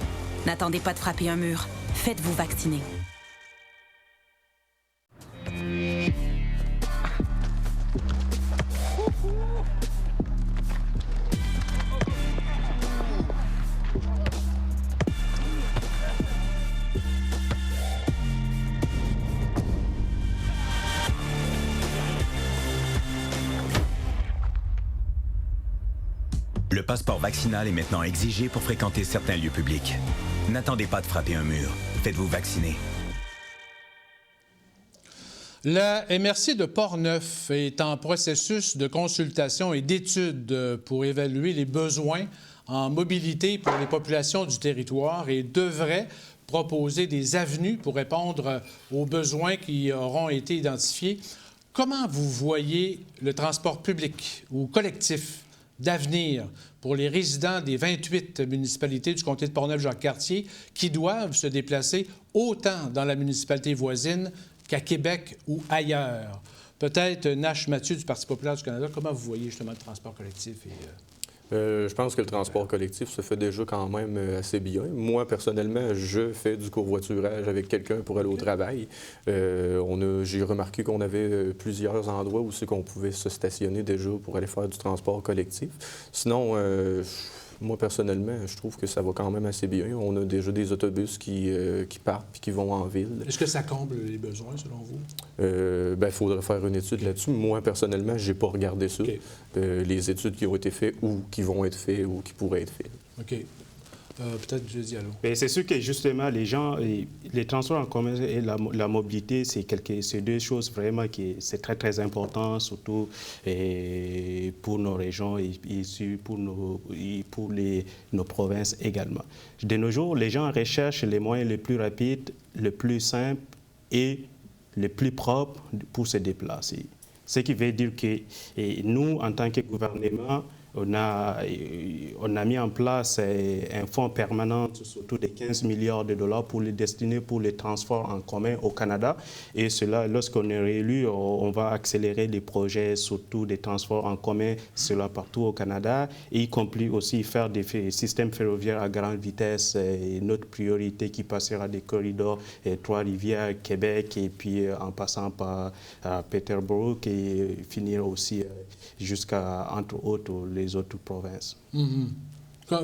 N'attendez pas de frapper un mur. Faites-vous vacciner. Le passeport vaccinal est maintenant exigé pour fréquenter certains lieux publics. N'attendez pas de frapper un mur. Faites-vous vacciner. La MRC de Portneuf est en processus de consultation et d'études pour évaluer les besoins en mobilité pour les populations du territoire et devrait proposer des avenues pour répondre aux besoins qui auront été identifiés. Comment vous voyez le transport public ou collectif d'avenir pour les résidents des 28 municipalités du comté de Portneuf-Jacques-Cartier qui doivent se déplacer autant dans la municipalité voisine qu'à Québec ou ailleurs? Peut-être Nash Mathieu du Parti populaire du Canada, comment vous voyez justement le transport collectif? Je pense que le transport collectif se fait déjà quand même assez bien. Moi, personnellement, je fais du covoiturage avec quelqu'un pour aller au travail. J'ai remarqué qu'on avait plusieurs endroits où c'est qu'on pouvait se stationner déjà pour aller faire du transport collectif. Sinon, moi, personnellement, je trouve que ça va quand même assez bien. On a déjà des autobus qui partent et qui vont en ville. Est-ce que ça comble les besoins, selon vous? Il faudrait faire une étude là-dessus. Moi, personnellement, je n'ai pas regardé ça. Okay. Les études qui ont été faites ou qui vont être faites ou qui pourraient être faites. OK. Peut-être je dis allô. C'est sûr que justement, les gens, les transports en commun et la mobilité, c'est deux choses vraiment qui c'est très, très important, surtout pour nos régions et pour nos provinces également. De nos jours, les gens recherchent les moyens les plus rapides, les plus simples et les plus propres pour se déplacer. Ce qui veut dire que nous, en tant que gouvernement, on a mis en place un fonds permanent surtout de 15 milliards de dollars pour les destiner pour les transports en commun au Canada. Et cela, lorsqu'on est réélu, on va accélérer des projets, surtout des transports en commun, cela partout au Canada, y compris aussi faire des systèmes ferroviaires à grande vitesse. Et notre priorité qui passera des corridors Trois-Rivières, Québec, et puis en passant par Peterborough et finir aussi jusqu'à, entre autres, les autres provinces.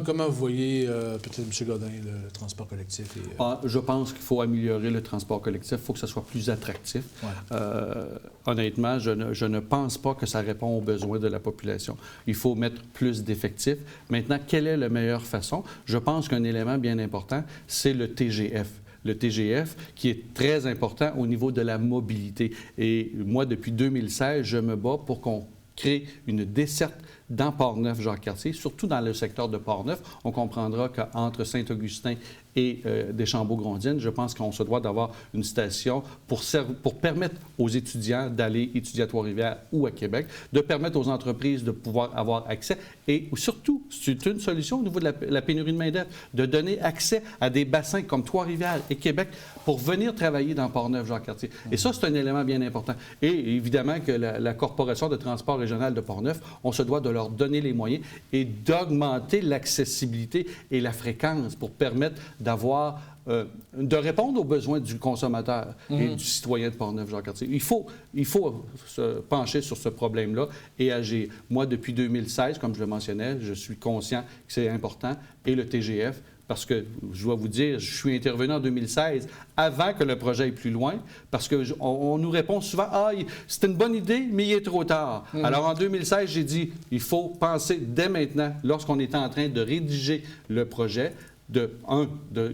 Comment vous voyez, peut-être, M. Godin, le transport collectif? Je pense qu'il faut améliorer le transport collectif. Il faut que ça soit plus attractif. Ouais. Honnêtement, je ne pense pas que ça répond aux besoins de la population. Il faut mettre plus d'effectifs. Maintenant, quelle est la meilleure façon? Je pense qu'un élément bien important, c'est le TGF. Le TGF, qui est très important au niveau de la mobilité. Et moi, depuis 2016, je me bats pour qu'on crée une desserte dans Portneuf-Jacques-Cartier, surtout dans le secteur de Portneuf. On comprendra qu'entre Saint-Augustin et Deschambault-Grondines, je pense qu'on se doit d'avoir une station pour permettre aux étudiants d'aller étudier à Trois-Rivières ou à Québec, de permettre aux entreprises de pouvoir avoir accès et surtout, c'est une solution au niveau de la pénurie de main-d'œuvre, de donner accès à des bassins comme Trois-Rivières et Québec pour venir travailler dans Portneuf-Jacques-Cartier. Et ça, c'est un élément bien important. Et évidemment que la Corporation de transport régional de Portneuf, on se doit de leur donner les moyens et d'augmenter l'accessibilité et la fréquence pour permettre d'avoir de répondre aux besoins du consommateur et du citoyen de Portneuf-Jacques-Cartier. Il faut se pencher sur ce problème-là et agir. Moi, depuis 2016, comme je le mentionnais, je suis conscient que c'est important, et le TGF, parce que, je dois vous dire, je suis intervenu en 2016 avant que le projet aille plus loin, parce qu'on nous répond souvent « Ah, c'est une bonne idée, mais il est trop tard. Alors, en 2016, j'ai dit « Il faut penser dès maintenant, lorsqu'on est en train de rédiger le projet, de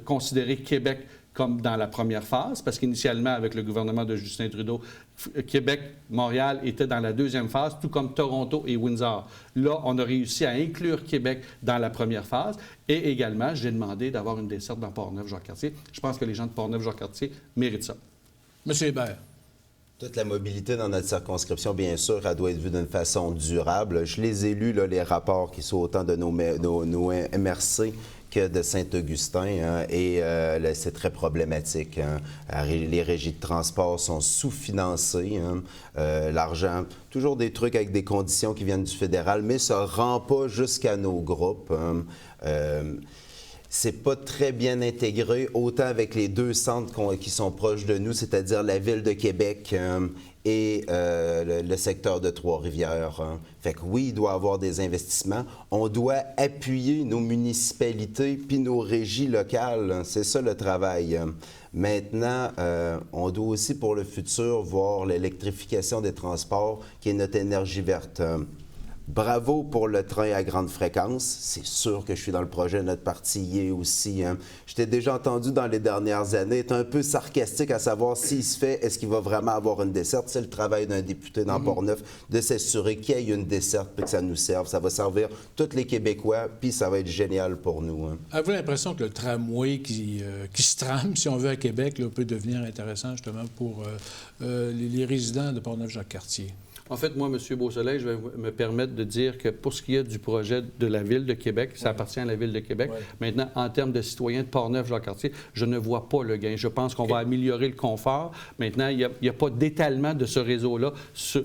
considérer Québec comme dans la première phase, parce qu'initialement, avec le gouvernement de Justin Trudeau, Québec, Montréal étaient dans la deuxième phase, tout comme Toronto et Windsor. Là, on a réussi à inclure Québec dans la première phase. Et également, j'ai demandé d'avoir une desserte dans Portneuf-Jacques-Cartier. Je pense que les gens de Portneuf-Jacques-Cartier méritent ça. Monsieur Hébert. Toute la mobilité dans notre circonscription, bien sûr, elle doit être vue d'une façon durable. Je les ai lus, là, les rapports qui sont autant de nos MRC que de Saint-Augustin, et c'est très problématique. Les régies de transport sont sous-financées. L'argent, toujours des trucs avec des conditions qui viennent du fédéral, mais ça ne rend pas jusqu'à nos groupes. C'est pas très bien intégré, autant avec les deux centres qui sont proches de nous, c'est-à-dire la Ville de Québec et le secteur de Trois-Rivières. Fait que oui, il doit y avoir des investissements. On doit appuyer nos municipalités puis nos régies locales. C'est ça le travail. Maintenant, on doit aussi pour le futur voir l'électrification des transports qui est notre énergie verte. Bravo pour le train à grande fréquence. C'est sûr que je suis dans le projet, notre parti y est aussi. Je t'ai déjà entendu dans les dernières années être un peu sarcastique à savoir s'il se fait, est-ce qu'il va vraiment avoir une desserte. C'est le travail d'un député dans Portneuf de s'assurer qu'il y ait une desserte et que ça nous serve. Ça va servir tous les Québécois, puis ça va être génial pour nous. Avez-vous l'impression que le tramway qui se trame, si on veut, à Québec, là, peut devenir intéressant justement pour les résidents de Portneuf-Jacques-Cartier? En fait, moi, M. Beausoleil, je vais me permettre de dire que pour ce qui est du projet de la Ville de Québec, ça appartient à la Ville de Québec. Maintenant, en termes de citoyens de Portneuf-Jacques-Cartier, je ne vois pas le gain. Je pense qu'on va améliorer le confort. Maintenant, il n'y a pas d'étalement de ce réseau-là.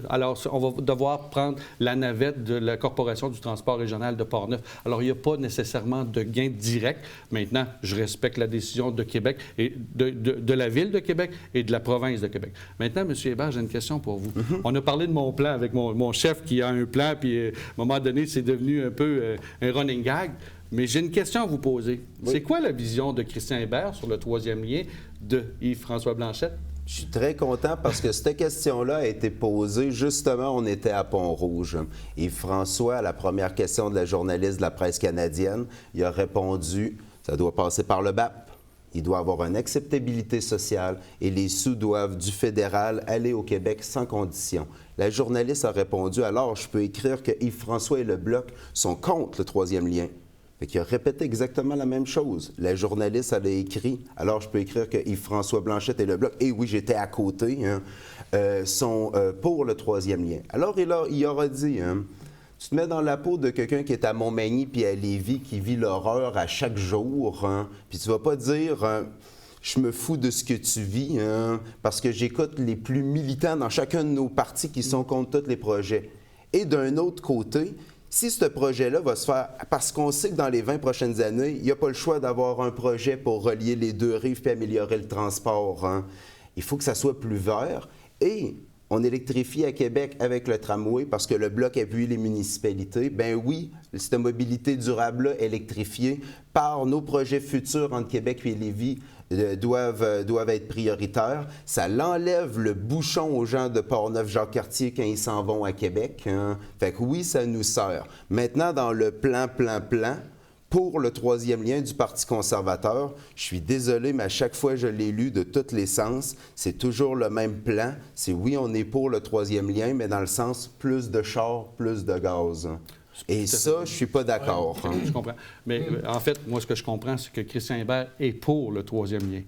Alors, on va devoir prendre la navette de la Corporation du transport régional de Portneuf. Alors, il n'y a pas nécessairement de gain direct. Maintenant, je respecte la décision de Québec et de la Ville de Québec et de la province de Québec. Maintenant, M. Hébert, j'ai une question pour vous. On a parlé de mon plan avec mon chef qui a un plan, puis à un moment donné, c'est devenu un peu un running gag. Mais j'ai une question à vous poser. Oui. C'est quoi la vision de Christian Hébert sur le troisième lien de Yves-François Blanchette? Je suis très content parce que cette question-là a été posée, justement, on était à Pont-Rouge. Yves-François, à la première question de la journaliste de la presse canadienne, il a répondu, ça doit passer par le BAP. Il doit avoir une acceptabilité sociale et les sous doivent du fédéral aller au Québec sans condition. La journaliste a répondu, alors je peux écrire que Yves-François et le Bloc sont contre le troisième lien. Fait qu'il a répété exactement la même chose. La journaliste, elle a écrit, alors je peux écrire que Yves-François Blanchette et le Bloc, et oui, j'étais à côté, sont pour le troisième lien. Alors il aura dit, tu te mets dans la peau de quelqu'un qui est à Montmagny puis à Lévis, qui vit l'horreur à chaque jour, puis tu vas pas dire... je me fous de ce que tu vis, parce que j'écoute les plus militants dans chacun de nos partis qui sont contre tous les projets. Et d'un autre côté, si ce projet-là va se faire, parce qu'on sait que dans les 20 prochaines années, il n'y a pas le choix d'avoir un projet pour relier les deux rives et améliorer le transport. Il faut que ça soit plus vert. Et on électrifie à Québec avec le tramway parce que le Bloc appuie les municipalités. Ben oui, cette mobilité durable-là, électrifiée par nos projets futurs entre Québec et Lévis, doivent être prioritaires. Ça l'enlève le bouchon aux gens de Portneuf-Jacques-Cartier quand ils s'en vont à Québec. Fait que oui, ça nous sert. Maintenant, dans le plan, pour le troisième lien du Parti conservateur, je suis désolé, mais à chaque fois que je l'ai lu de tous les sens, c'est toujours le même plan. C'est oui, on est pour le troisième lien, mais dans le sens plus de chars, plus de gaz. Et ça, je suis pas d'accord. Je comprends. Mais en fait, moi, ce que je comprends, c'est que Christian Hébert est pour le troisième lien.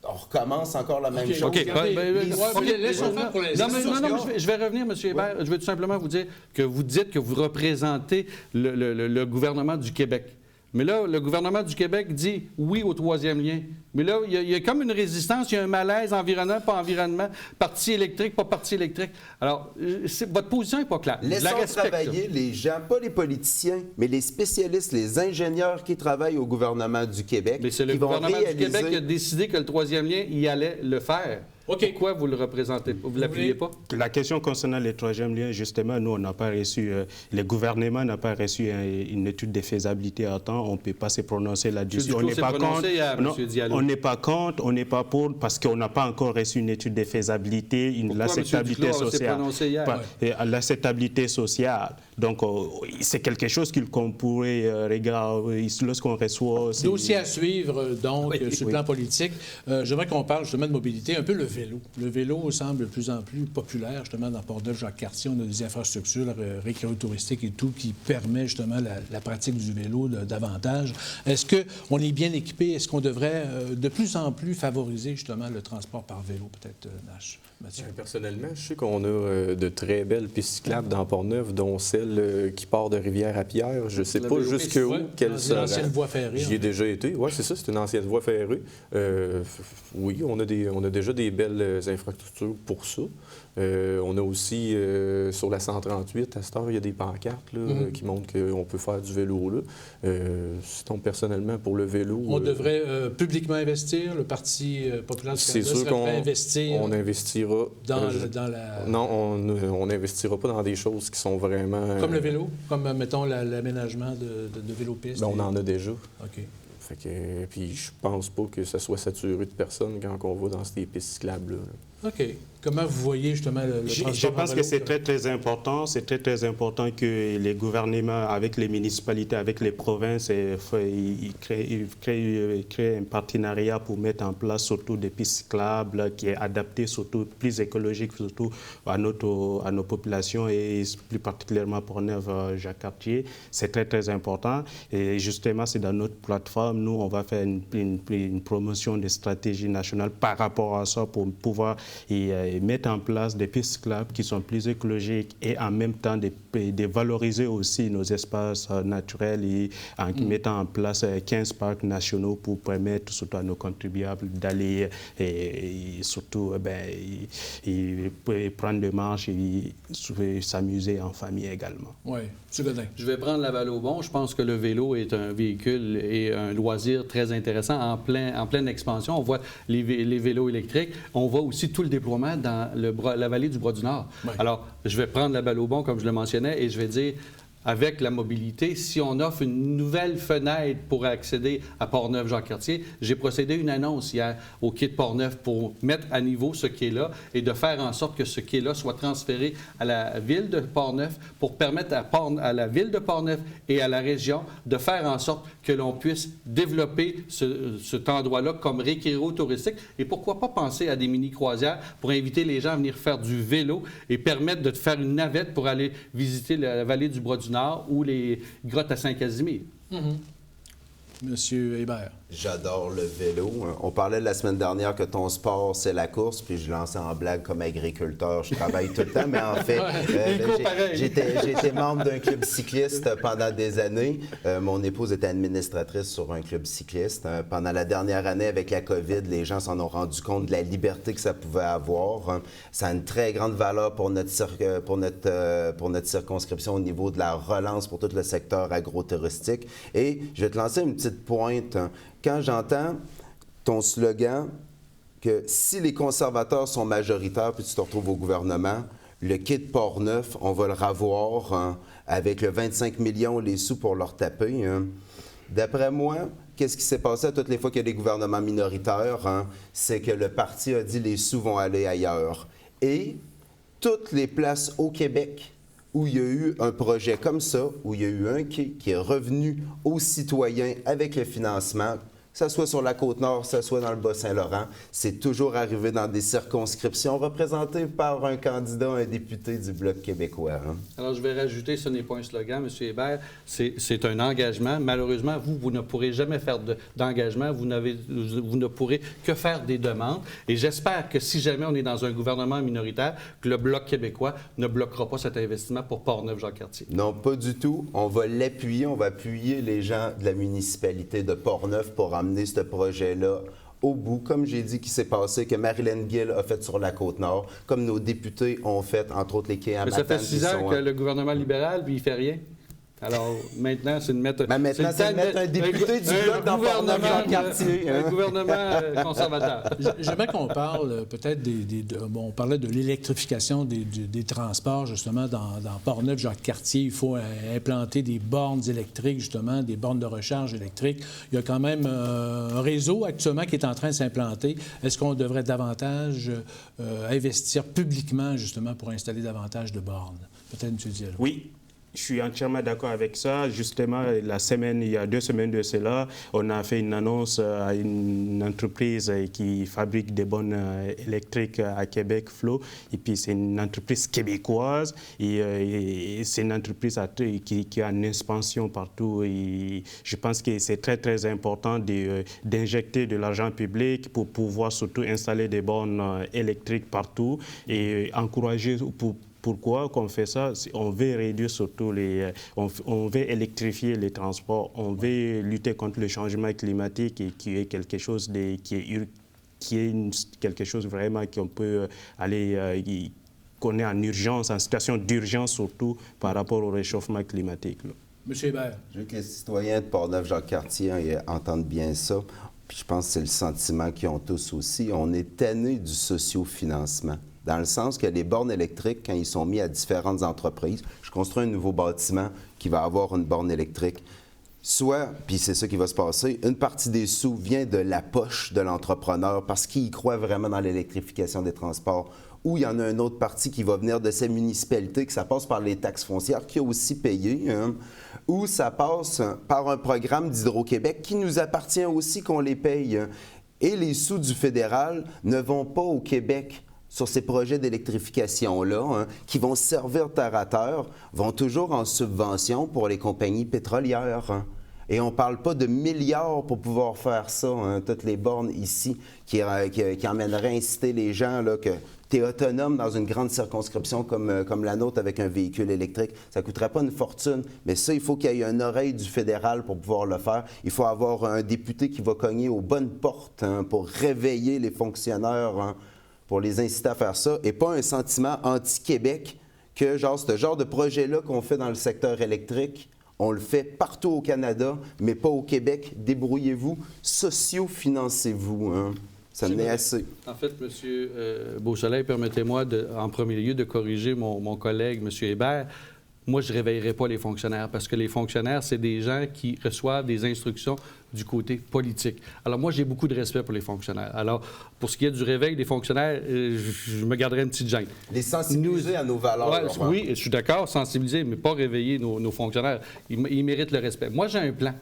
On recommence encore la même chose. OK. Laissons faire pour l'instant. Non, je vais revenir, M. Hébert. Je veux tout simplement vous dire que vous dites que vous représentez le gouvernement du Québec. Mais là, le gouvernement du Québec dit oui au troisième lien. Mais là, il y a comme une résistance, il y a un malaise, environnement, pas environnement, parti électrique, pas parti électrique. Alors, votre position n'est pas claire. Laissons travailler les gens, pas les politiciens, mais les spécialistes, les ingénieurs qui travaillent au gouvernement du Québec. Mais c'est le gouvernement du Québec qui a décidé que le troisième lien, il allait le faire. Okay. Pourquoi vous ne le représentez pas? Vous ne l'appuyez pas? La question concernant les troisième liens, justement, nous, on n'a pas reçu, le gouvernement n'a pas reçu une étude de faisabilité à temps. On ne peut pas se prononcer là-dessus. On n'est pas contre. On n'est pas contre, on n'est pas pour, parce qu'on n'a pas encore reçu une étude de faisabilité, l'acceptabilité sociale. L'acceptabilité sociale. Donc, c'est quelque chose qu'on pourrait regarder lorsqu'on reçoit. Dossier à suivre, donc, sur le plan politique. J'aimerais qu'on parle justement de mobilité, un peu le vélo. Le vélo semble de plus en plus populaire, justement, dans Port-Neuf-Jacques-Cartier. On a des infrastructures récréotouristiques et tout qui permet justement la pratique du vélo davantage. Est-ce qu'on est bien équipé? Est-ce qu'on devrait de plus en plus favoriser justement le transport par vélo, peut-être, Nash? Mathieu? Personnellement, je sais qu'on a de très belles pistes cyclables dans Port-Neuf, dont celle qui part de Rivière-à-Pierre. Je ne sais pas jusqu'où qu'elle sera. C'est une ancienne voie ferrée. J'y ai déjà été. Oui, c'est ça, c'est une ancienne voie ferrée. Oui, on a déjà des belles infrastructures pour ça. On a aussi, sur la 138, à cette heure, il y a des pancartes là, qui montrent qu'on peut faire du vélo là. Sinon, personnellement, pour le vélo... On devrait publiquement investir. Le Parti populaire du Canada devrait investir. On investira... Dans la... Non, on n'investira pas dans des choses qui sont vraiment... Comme le vélo? Comme, mettons, l'aménagement de vélo-pistes? On en a déjà. OK. Puis je pense pas que ça soit saturé de personnes quand on va dans ces pistes cyclables-là. OK. Comment vous voyez justement le transport? Je pense que c'est très, très important. C'est très, très important que les gouvernements, avec les municipalités, avec les provinces, ils créent un partenariat pour mettre en place surtout des pistes cyclables qui est adapté, surtout plus écologique, surtout à nos populations et plus particulièrement pour Port-Neuf-Jacques-Cartier. C'est très, très important. Et justement, c'est dans notre plateforme. Nous, on va faire une promotion des stratégies nationales par rapport à ça pour pouvoir mettre en place des pistes cyclables qui sont plus écologiques et en même temps de valoriser aussi nos espaces naturels et en mettant en place 15 parcs nationaux pour permettre surtout à nos contribuables d'aller et surtout prendre des marches et s'amuser en famille également. Oui. M. Godin. Je vais prendre la balle au bon. Je pense que le vélo est un véhicule et un loisir très intéressant en pleine expansion. On voit les vélos électriques. On voit aussi tout le déploiement dans la vallée du Bras-du-Nord. Oui. Alors, je vais prendre la balle au bon, comme je le mentionnais, et je vais dire, avec la mobilité, si on offre une nouvelle fenêtre pour accéder à Port-Neuf-Jacques-Cartier, j'ai procédé à une annonce hier au quai de Port-Neuf pour mettre à niveau ce quai-là et de faire en sorte que ce quai-là soit transféré à la ville de Port-Neuf pour permettre à la ville de Port-Neuf et à la région de faire en sorte que l'on puisse développer cet endroit-là comme récréo touristique. Et pourquoi pas penser à des mini-croisières pour inviter les gens à venir faire du vélo et permettre de faire une navette pour aller visiter la vallée du Bras-du-Nord ou les grottes à Saint-Casimir. Monsieur Hébert. J'adore le vélo. On parlait la semaine dernière que ton sport, c'est la course, puis je lançais en blague comme agriculteur. Je travaille tout le temps, mais en fait, j'étais membre d'un club cycliste pendant des années. Mon épouse était administratrice sur un club cycliste. Pendant la dernière année, avec la COVID, les gens s'en ont rendu compte de la liberté que ça pouvait avoir. Ça a une très grande valeur pour notre circonscription au niveau de la relance pour tout le secteur agro-touristique. Et je vais te lancer une petite pointe. Quand j'entends ton slogan que si les conservateurs sont majoritaires puis tu te retrouves au gouvernement, le quai de Port-Neuf, on va le revoir avec le 25 millions, les sous pour leur taper. D'après moi, qu'est-ce qui s'est passé à toutes les fois qu'il y a des gouvernements minoritaires? C'est que le parti a dit les sous vont aller ailleurs. Et toutes les places au Québec où il y a eu un projet comme ça, où il y a eu un quai qui est revenu aux citoyens avec le financement, que ça soit sur la Côte-Nord, que ça soit dans le Bas-Saint-Laurent, c'est toujours arrivé dans des circonscriptions représentées par un candidat, un député du Bloc québécois. Hein. Alors, je vais rajouter, ce n'est pas un slogan, M. Hébert, c'est un engagement. Malheureusement, vous ne pourrez jamais faire d'engagement, vous ne pourrez que faire des demandes. Et j'espère que si jamais on est dans un gouvernement minoritaire, que le Bloc québécois ne bloquera pas cet investissement pour Portneuf-Jacques-Cartier. Non, pas du tout. On va l'appuyer, on va appuyer les gens de la municipalité de Portneuf pour amener ce projet-là au bout, comme j'ai dit, qui s'est passé, que Marilyn Gill a fait sur la Côte-Nord, comme nos députés ont fait, entre autres les quais à Matane. Ça fait 6 ans que le gouvernement libéral, puis il fait rien. Alors, maintenant, c'est de mettre... maintenant, c'est de mettre un député du Bloc dans Portneuf-Jacques-Cartier. Un gouvernement conservateur. J'aimerais qu'on parle peut-être on parlait de l'électrification des transports, justement, dans Portneuf-Jacques-Cartier. Il faut implanter des bornes électriques, justement, des bornes de recharge électrique. Il y a quand même un réseau actuellement qui est en train de s'implanter. Est-ce qu'on devrait davantage investir publiquement, justement, pour installer davantage de bornes? Peut-être, M. Diallo. Oui. Je suis entièrement d'accord avec ça. Justement, il y a 2 semaines de cela, on a fait une annonce à une entreprise qui fabrique des bornes électriques à Québec, Flow. Et puis, c'est une entreprise québécoise et c'est une entreprise qui a une expansion partout. Et je pense que c'est très, très important d'injecter de l'argent public pour pouvoir surtout installer des bornes électriques partout et encourager Pourquoi qu'on fait ça? On veut réduire surtout on veut électrifier les transports, on veut lutter contre le changement climatique et qui est quelque chose quelque chose vraiment qu'on peut aller qu'on est en urgence, en situation d'urgence surtout par rapport au réchauffement climatique. Là. M. Hébert. Je veux que les citoyens de Portneuf-Jacques-Cartier entendent bien ça. Puis je pense que c'est le sentiment qu'ils ont tous aussi. On est tanné du sociofinancement. Dans le sens que les bornes électriques, quand ils sont mis à différentes entreprises, je construis un nouveau bâtiment qui va avoir une borne électrique. Soit, puis c'est ça qui va se passer, une partie des sous vient de la poche de l'entrepreneur parce qu'il y croit vraiment dans l'électrification des transports. Ou il y en a une autre partie qui va venir de ces municipalités, que ça passe par les taxes foncières, qui a aussi payé, hein, ou ça passe par un programme d'Hydro-Québec qui nous appartient aussi qu'on les paye. Et les sous du fédéral ne vont pas au Québec sur ces projets d'électrification-là, hein, qui vont servir terre à terre, vont toujours en subvention pour les compagnies pétrolières. Hein. Et on ne parle pas de milliards pour pouvoir faire ça, hein, toutes les bornes ici qui emmèneraient à inciter les gens là, que tu es autonome dans une grande circonscription comme la nôtre avec un véhicule électrique. Ça ne coûterait pas une fortune, mais ça, il faut qu'il y ait une oreille du fédéral pour pouvoir le faire. Il faut avoir un député qui va cogner aux bonnes portes hein, pour réveiller les fonctionnaires, hein, pour les inciter à faire ça, et pas un sentiment anti-Québec que ce genre de projet-là qu'on fait dans le secteur électrique, on le fait partout au Canada, mais pas au Québec. Débrouillez-vous, socio-financez-vous. Hein. Ça n'est assez. En fait, M. Beausoleil, permettez-moi en premier lieu de corriger mon collègue, M. Hébert. Moi, je ne réveillerai pas les fonctionnaires parce que les fonctionnaires, c'est des gens qui reçoivent des instructions du côté politique. Alors, moi, j'ai beaucoup de respect pour les fonctionnaires. Alors, pour ce qui est du réveil des fonctionnaires, je me garderai une petite gêne. Les sensibiliser à nos valeurs. Ouais, oui, je suis d'accord, sensibiliser, mais pas réveiller nos fonctionnaires. Ils méritent le respect. Moi, j'ai un plan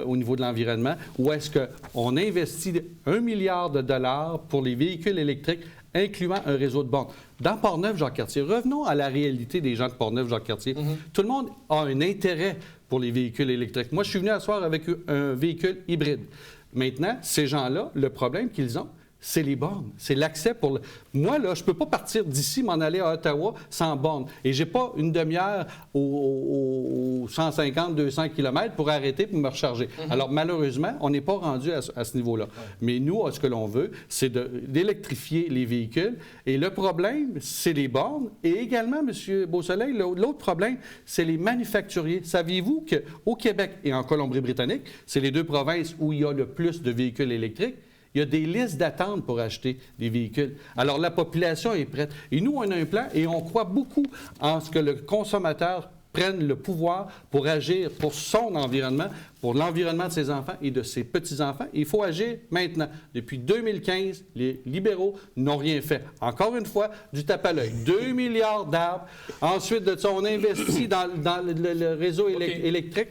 au niveau de l'environnement où est-ce qu'on investit 1 milliard de dollars pour les véhicules électriques incluant un réseau de bornes. Dans Portneuf-Jacques-Cartier, revenons à la réalité des gens de Portneuf-Jacques-Cartier. Tout le monde a un intérêt pour les véhicules électriques. Moi, je suis venu asseoir avec un véhicule hybride. Maintenant, ces gens-là, le problème qu'ils ont, c'est les bornes, c'est l'accès pour... Moi, là, je ne peux pas partir d'ici, m'en aller à Ottawa sans borne. Et je n'ai pas une demi-heure aux 150, 200 km pour arrêter pour me recharger. Alors, malheureusement, on n'est pas rendu à ce niveau-là. Mais nous, ce que l'on veut, c'est d'électrifier les véhicules. Et le problème, c'est les bornes. Et également, M. Beausoleil, l'autre problème, c'est les manufacturiers. Saviez-vous qu'au Québec et en Colombie-Britannique, c'est les 2 provinces où il y a le plus de véhicules électriques, il y a des listes d'attente pour acheter des véhicules. Alors, la population est prête. Et nous, on a un plan et on croit beaucoup en ce que le consommateur prenne le pouvoir pour agir pour son environnement, pour l'environnement de ses enfants et de ses petits-enfants. Il faut agir maintenant. Depuis 2015, les libéraux n'ont rien fait. Encore une fois, du tape à l'œil. 2 milliards d'arbres. Ensuite de ça, on investit dans le réseau électrique.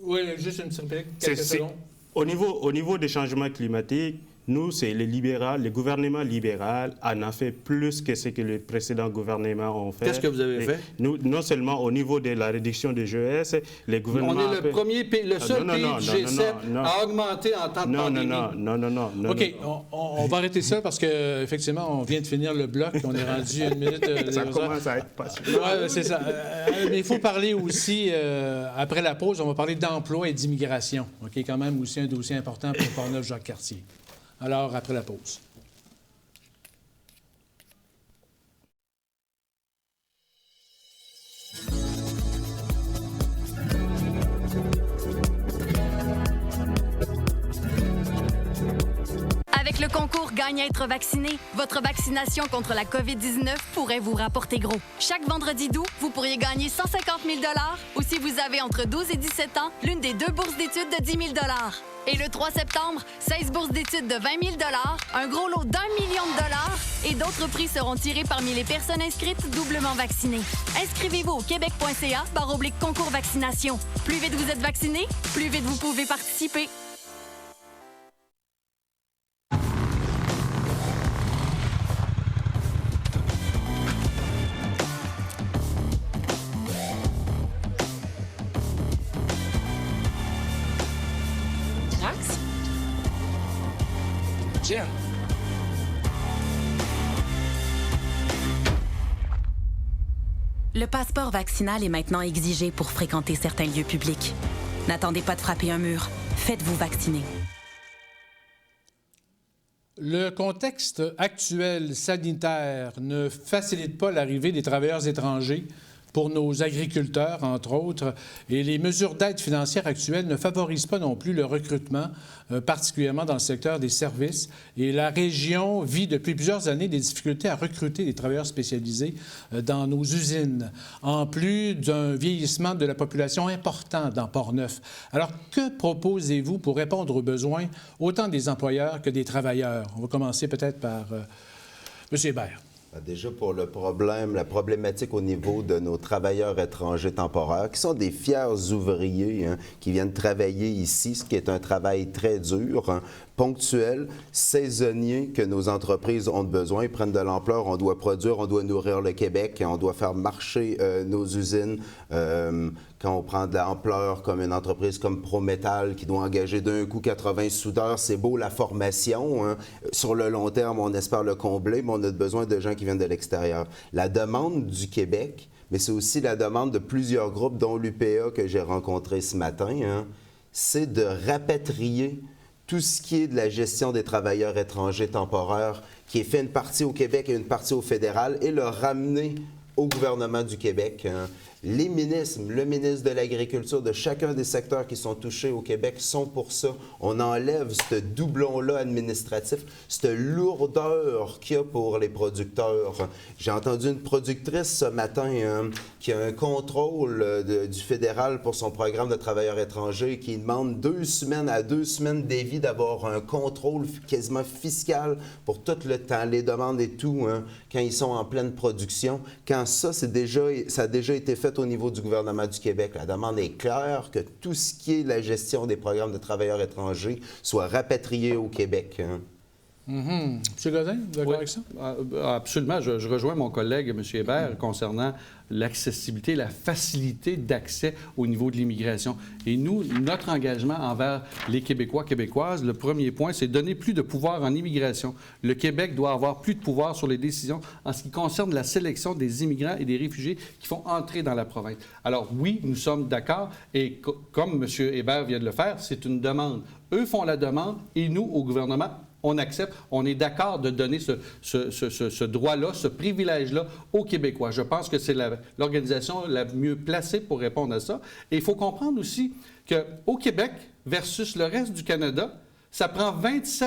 Oui, juste une petite réplique, quelques secondes. Au niveau des changements climatiques, nous, c'est le gouvernement libéral en a fait plus que ce que les précédents gouvernements ont fait. Qu'est-ce que vous avez fait? Nous, non seulement au niveau de la réduction des GES, les gouvernements... On est le seul pays du G7 à augmenter en temps de pandémie. Non. OK, on va arrêter ça parce qu'effectivement, on vient de finir le bloc. On est rendu 1 minute. Ça commence à être passionnant. Oui, c'est ça. Mais il faut parler aussi, après la pause, on va parler d'emploi et d'immigration. OK, quand même aussi un dossier important pour Portneuf-Jacques-Cartier. Alors, après la pause. Avec le concours Gagne à être vacciné, votre vaccination contre la COVID-19 pourrait vous rapporter gros. Chaque vendredi d'août, vous pourriez gagner 150 000 $ ou si vous avez entre 12 et 17 ans, l'une des 2 bourses d'études de 10 000 $. Et le 3 septembre, 16 bourses d'études de 20 000 $, un gros lot d'1 million de dollars et d'autres prix seront tirés parmi les personnes inscrites doublement vaccinées. Inscrivez-vous au québec.ca/concours vaccination. Plus vite vous êtes vacciné, plus vite vous pouvez participer. Jim. Le passeport vaccinal est maintenant exigé pour fréquenter certains lieux publics. N'attendez pas de frapper un mur. Faites-vous vacciner. Le contexte actuel sanitaire ne facilite pas l'arrivée des travailleurs étrangers pour nos agriculteurs, entre autres, et les mesures d'aide financière actuelles ne favorisent pas non plus le recrutement, particulièrement dans le secteur des services. Et la région vit depuis plusieurs années des difficultés à recruter des travailleurs spécialisés dans nos usines, en plus d'un vieillissement de la population important dans Portneuf. Alors, que proposez-vous pour répondre aux besoins autant des employeurs que des travailleurs? On va commencer peut-être par M. Hébert. Déjà, pour la problématique au niveau de nos travailleurs étrangers temporaires, qui sont des fiers ouvriers qui viennent travailler ici, ce qui est un travail très dur, ponctuel, saisonnier, que nos entreprises ont besoin. Ils prennent de l'ampleur, on doit produire, on doit nourrir le Québec, on doit faire marcher nos usines. Quand on prend de l'ampleur comme une entreprise comme Prométal qui doit engager d'un coup 80 soudeurs, c'est beau la formation. Sur le long terme, on espère le combler, mais on a besoin de gens qui viennent de l'extérieur. La demande du Québec, mais c'est aussi la demande de plusieurs groupes, dont l'UPA que j'ai rencontré ce matin, c'est de rapatrier tout ce qui est de la gestion des travailleurs étrangers temporaires, qui est fait une partie au Québec et une partie au fédéral, et le ramener au gouvernement du Québec. Les ministres, le ministre de l'Agriculture, de chacun des secteurs qui sont touchés au Québec sont pour ça. On enlève ce doublon-là administratif, cette lourdeur qu'il y a pour les producteurs. J'ai entendu une productrice ce matin qui a un contrôle du fédéral pour son programme de travailleurs étrangers qui demande 2 semaines à 2 semaines d'évi d'avoir un contrôle quasiment fiscal pour tout le temps, les demandes et tout, quand ils sont en pleine production. Quand ça a déjà été fait au niveau du gouvernement du Québec. La demande est claire que tout ce qui est la gestion des programmes de travailleurs étrangers soit rapatrié au Québec. M. Godin, vous êtes d'accord avec ça? Absolument. Je rejoins mon collègue, M. Hébert, concernant l'accessibilité, la facilité d'accès au niveau de l'immigration. Et nous, notre engagement envers les Québécois, Québécoises, le premier point, c'est donner plus de pouvoir en immigration. Le Québec doit avoir plus de pouvoir sur les décisions en ce qui concerne la sélection des immigrants et des réfugiés qui font entrer dans la province. Alors oui, nous sommes d'accord et comme M. Hébert vient de le faire, c'est une demande. Eux font la demande et nous, au gouvernement, on accepte, on est d'accord de donner ce droit-là, ce privilège-là aux Québécois. Je pense que c'est l'organisation la mieux placée pour répondre à ça. Et il faut comprendre aussi qu'au Québec versus le reste du Canada, ça prend 26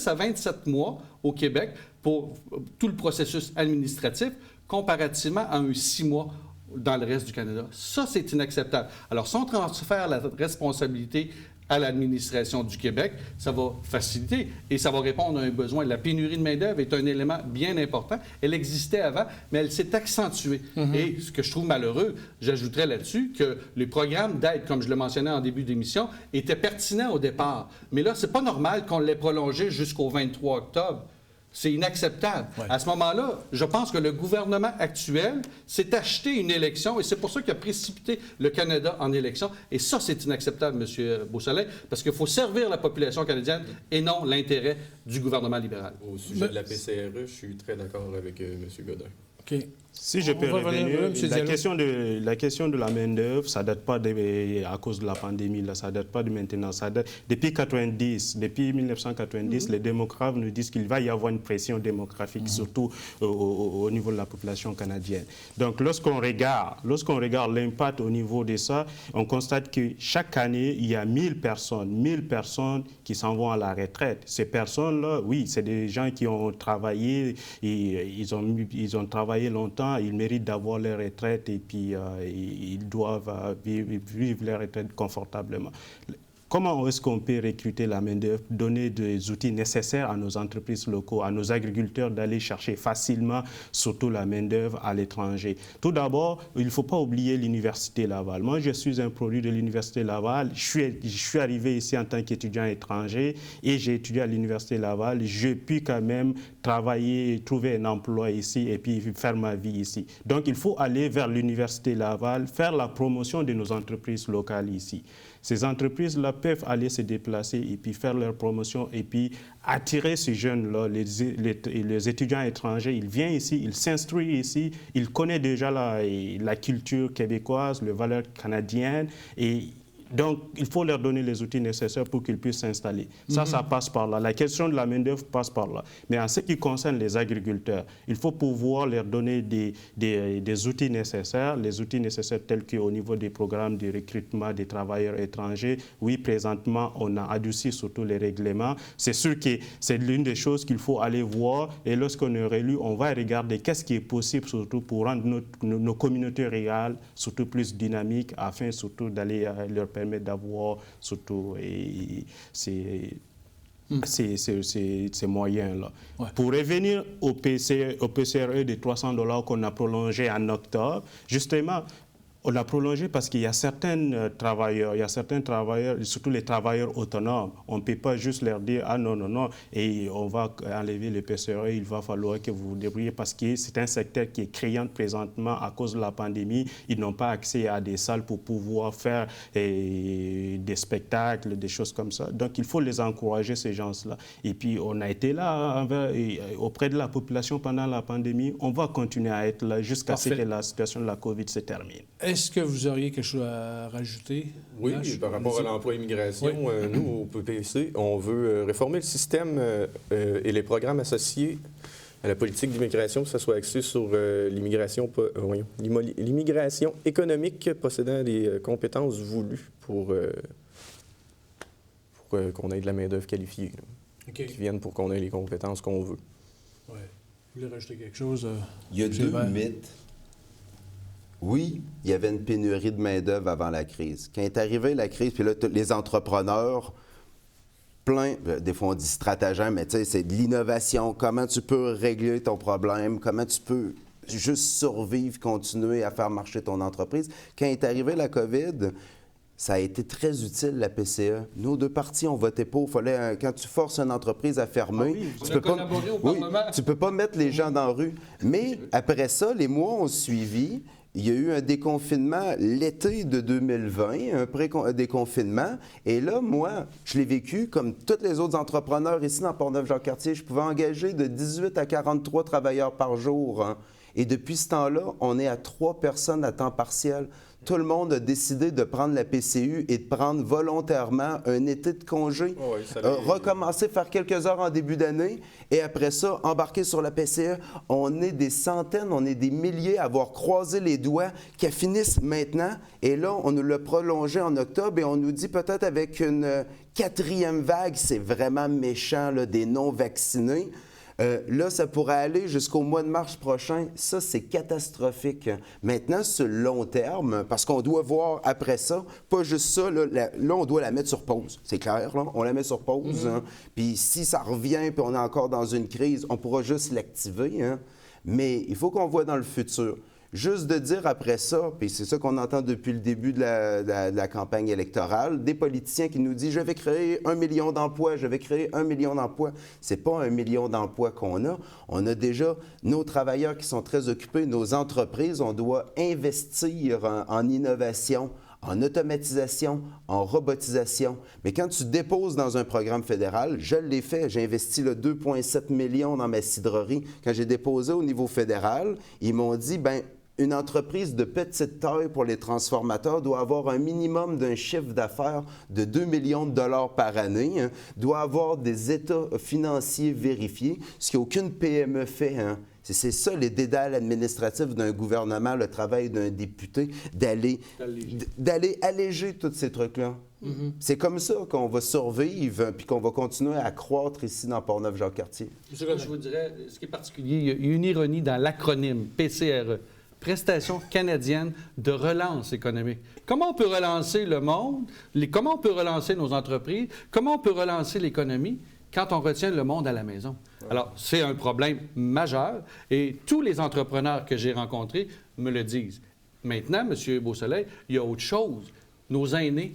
à 27 mois au Québec pour tout le processus administratif, comparativement à un 6 mois dans le reste du Canada. Ça, c'est inacceptable. Alors, si on transfère la responsabilité à l'administration du Québec, ça va faciliter et ça va répondre à un besoin. La pénurie de main-d'œuvre est un élément bien important. Elle existait avant, mais elle s'est accentuée. Et ce que je trouve malheureux, j'ajouterais là-dessus que les programmes d'aide, comme je le mentionnais en début d'émission, étaient pertinents au départ. Mais là, c'est pas normal qu'on l'ait prolongé jusqu'au 23 octobre. C'est inacceptable. Ouais. À ce moment-là, je pense que le gouvernement actuel s'est acheté une élection et c'est pour ça qu'il a précipité le Canada en élection. Et ça, c'est inacceptable, M. Beausoleil, parce qu'il faut servir la population canadienne et non l'intérêt du gouvernement libéral. Au sujet de la PCRE, je suis très d'accord avec M. Godin. OK. Si je peux revenir, la question de la main-d'œuvre, ça ne date pas à cause de la pandémie, là, ça ne date pas de maintenant. Depuis 1990, les démographes nous disent qu'il va y avoir une pression démographique, surtout au niveau de la population canadienne. Donc, lorsqu'on regarde l'impact au niveau de ça, on constate que chaque année, il y a 1000 personnes qui s'en vont à la retraite. Ces personnes-là, oui, c'est des gens qui ont travaillé, ils ont travaillé longtemps. Ils méritent d'avoir leur retraite et puis ils doivent vivre leur retraite confortablement. Comment est-ce qu'on peut recruter la main-d'œuvre, donner des outils nécessaires à nos entreprises locaux, à nos agriculteurs d'aller chercher facilement, surtout la main-d'œuvre à l'étranger? Tout d'abord, il ne faut pas oublier l'Université Laval. Moi, je suis un produit de l'Université Laval. Je suis arrivé ici en tant qu'étudiant étranger et j'ai étudié à l'Université Laval. J'ai pu quand même travailler, trouver un emploi ici et puis faire ma vie ici. Donc, il faut aller vers l'Université Laval, faire la promotion de nos entreprises locales ici. Ces entreprises-là peuvent aller se déplacer et puis faire leur promotion et puis attirer ces jeunes-là, les étudiants étrangers. Ils viennent ici, ils s'instruisent ici, ils connaissent déjà la culture québécoise, les valeurs canadiennes et donc, il faut leur donner les outils nécessaires pour qu'ils puissent s'installer. Ça passe par là. La question de la main-d'œuvre passe par là. Mais en ce qui concerne les agriculteurs, il faut pouvoir leur donner des outils nécessaires, les outils nécessaires tels qu'au niveau des programmes de recrutement des travailleurs étrangers. Oui, présentement, on a adouci surtout les règlements. C'est sûr que c'est l'une des choses qu'il faut aller voir. Et lorsqu'on est réélu, on va regarder qu'est-ce qui est possible surtout pour rendre nos communautés rurales surtout plus dynamiques afin surtout d'aller leur permettre d'avoir surtout ces moyens-là. Ouais. Pour revenir au PCRE de $300 qu'on a prolongé en octobre, justement, on l'a prolongé parce qu'il y a certains travailleurs, surtout les travailleurs autonomes. On ne peut pas juste leur dire « Ah non, et on va enlever le PCRE, il va falloir que vous vous débrouillez » parce que c'est un secteur qui est criant présentement à cause de la pandémie. Ils n'ont pas accès à des salles pour pouvoir faire des spectacles, des choses comme ça. Donc, il faut les encourager, ces gens-là. Et puis, on a été là auprès de la population pendant la pandémie. On va continuer à être là jusqu'à ce que la situation de la COVID se termine. Est-ce que vous auriez quelque chose à rajouter? Oui, par rapport à l'emploi et l'immigration, nous, au PPC, on veut réformer le système et les programmes associés à la politique d'immigration, que ce soit axé sur l'immigration économique possédant des compétences voulues pour qu'on ait de la main-d'œuvre qualifiée, qui viennent pour qu'on ait les compétences qu'on veut. Oui. Vous voulez rajouter quelque chose? Il y a deux mythes. Oui, il y avait une pénurie de main-d'œuvre avant la crise. Quand est arrivée la crise, puis là, les entrepreneurs, des fois on dit stratagème, mais tu sais, c'est de l'innovation. Comment tu peux régler ton problème? Comment tu peux juste survivre, continuer à faire marcher ton entreprise? Quand est arrivée la COVID, ça a été très utile, la PCE. Nos deux partis ont voté pour. Quand tu forces une entreprise à fermer, tu ne peux pas mettre les gens dans la rue. Mais après ça, les mois ont suivi. Il y a eu un déconfinement l'été de 2020, un pré-déconfinement. Et là, moi, je l'ai vécu comme tous les autres entrepreneurs ici dans Portneuf-Jacques-Cartier. Je pouvais engager de 18 à 43 travailleurs par jour. Hein. Et depuis ce temps-là, on est à 3 personnes à temps partiel. Tout le monde a décidé de prendre la PCU et de prendre volontairement un été de congé, recommencer, faire quelques heures en début d'année et après ça, embarquer sur la PCE. On est des centaines, on est des milliers à avoir croisé les doigts qu'elle finisse maintenant. Et là, on nous l'a prolongé en octobre et on nous dit peut-être avec une 4e vague, c'est vraiment méchant, là, des non-vaccinés. Là, ça pourrait aller jusqu'au mois de mars prochain. Ça, c'est catastrophique. Maintenant, sur le long terme, parce qu'on doit voir après ça, pas juste ça, là, on doit la mettre sur pause. C'est clair, là? On la met sur pause. Hein? Puis si ça revient, puis on est encore dans une crise, on pourra juste l'activer. Hein? Mais il faut qu'on voit dans le futur. Juste de dire après ça, puis c'est ça qu'on entend depuis le début de la campagne électorale, des politiciens qui nous disent « je vais créer 1 million d'emplois, je vais créer 1 million d'emplois ». C'est pas 1 million d'emplois qu'on a. On a déjà nos travailleurs qui sont très occupés, nos entreprises. On doit investir en innovation, en automatisation, en robotisation. Mais quand tu déposes dans un programme fédéral, je l'ai fait, j'ai investi 2,7 millions dans ma cidrerie. Quand j'ai déposé au niveau fédéral, ils m'ont dit, bien, une entreprise de petite taille pour les transformateurs doit avoir un minimum d'un chiffre d'affaires de 2 millions de dollars par année, hein, doit avoir des états financiers vérifiés, ce qu'aucune PME fait. Hein. C'est ça, les dédales administratifs d'un gouvernement, le travail d'un député, d'aller alléger tous ces trucs-là. Mm-hmm. C'est comme ça qu'on va survivre puis qu'on va continuer à croître ici dans Portneuf-Jacques-Cartier. Je vous dirais, ce qui est particulier, il y a une ironie dans l'acronyme PCRE. Prestation canadienne de relance économique. Comment on peut relancer le monde? Comment on peut relancer nos entreprises? Comment on peut relancer l'économie quand on retient le monde à la maison? Alors, c'est un problème majeur et tous les entrepreneurs que j'ai rencontrés me le disent. Maintenant, M. Beausoleil, il y a autre chose. Nos aînés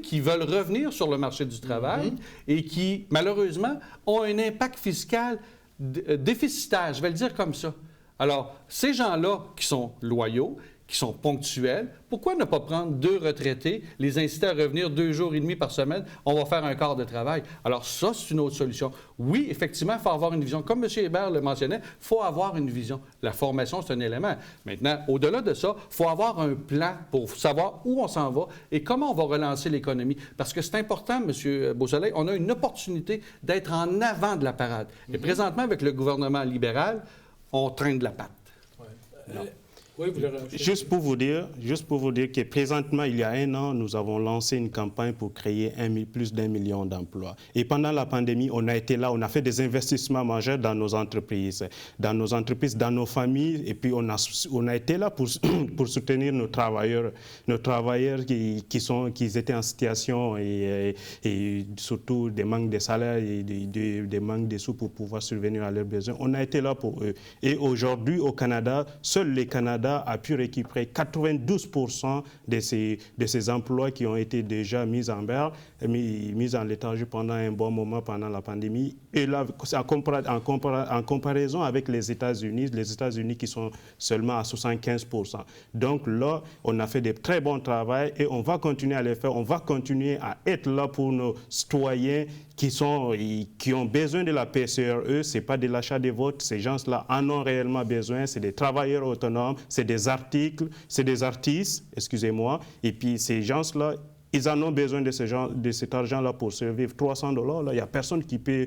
qui veulent revenir sur le marché du travail et qui, malheureusement, ont un impact fiscal déficitaire, je vais le dire comme ça. Alors, ces gens-là qui sont loyaux, qui sont ponctuels, pourquoi ne pas prendre 2 retraités, les inciter à revenir 2 jours et demi par semaine? On va faire un quart de travail. Alors ça, c'est une autre solution. Oui, effectivement, il faut avoir une vision. Comme M. Hébert le mentionnait, il faut avoir une vision. La formation, c'est un élément. Maintenant, au-delà de ça, il faut avoir un plan pour savoir où on s'en va et comment on va relancer l'économie. Parce que c'est important, M. Beausoleil, on a une opportunité d'être en avant de la parade. Et présentement, avec le gouvernement libéral, on traîne de la patte. Oui, vous juste pour vous dire que présentement, il y a 1 an, nous avons lancé une campagne pour créer plus d'1 million d'emplois. Et pendant la pandémie, on a été là, on a fait des investissements majeurs dans nos entreprises, dans nos familles, et puis on a été là pour soutenir nos travailleurs qui étaient en situation et surtout des manques de salaire et des manques de sous pour pouvoir subvenir à leurs besoins. On a été là pour eux. Et aujourd'hui, au Canada, seul le Canada a pu récupérer 92% de ces emplois qui ont été déjà mis en léthargie pendant un bon moment pendant la pandémie. Et là, en comparaison avec les États-Unis qui sont seulement à 75%. Donc là, on a fait de très bons travaux et on va continuer à les faire. On va continuer à être là pour nos citoyens qui ont besoin de la PCRE. Ce n'est pas de l'achat des votes. Ces gens-là en ont réellement besoin. C'est des travailleurs autonomes, c'est des artistes, excusez-moi. Et puis ces gens-là, ils en ont besoin de cet argent-là pour survivre. $300, il n'y a personne qui peut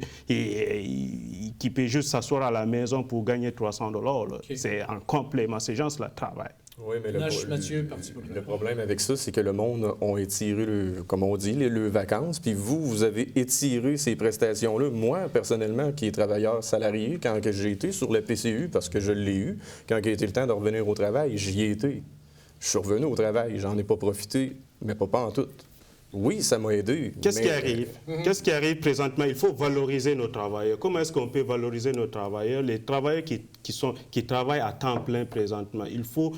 juste s'asseoir à la maison pour gagner $300. Okay. C'est en complément. Ces gens-là travaillent. Oui, mais le problème avec ça, c'est que le monde a étiré, comme on dit, les vacances, puis vous avez étiré ces prestations-là. Moi, personnellement, qui est travailleur salarié, quand j'ai été sur le PCU, parce que je l'ai eu, quand il a été le temps de revenir au travail, j'y ai été. Je suis revenu au travail, j'en ai pas profité, mais pas en tout. Oui, ça m'a aidé. Qu'est-ce qui arrive? Qu'est-ce qui arrive présentement? Il faut valoriser nos travailleurs. Comment est-ce qu'on peut valoriser nos travailleurs? Les travailleurs qui travaillent à temps plein présentement, il faut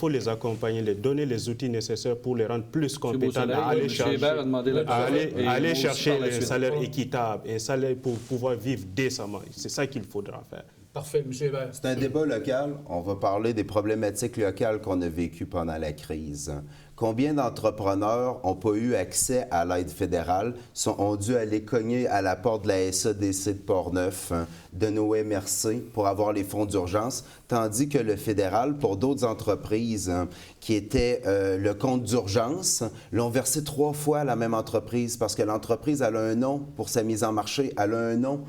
les accompagner, les donner les outils nécessaires pour les rendre plus compétents à aller chercher un salaire équitable, un salaire pour pouvoir vivre décemment. C'est ça qu'il faudra faire. Parfait, M. Hébert. C'est un débat local. On va parler des problématiques locales qu'on a vécues pendant la crise. Combien d'entrepreneurs n'ont pas eu accès à l'aide fédérale, ont dû aller cogner à la porte de la SADC de Portneuf, de nos MRC, pour avoir les fonds d'urgence, tandis que le fédéral, pour d'autres entreprises qui étaient le compte d'urgence, l'ont versé 3 fois à la même entreprise parce que l'entreprise, elle a un nom pour sa mise en marché, elle a un nom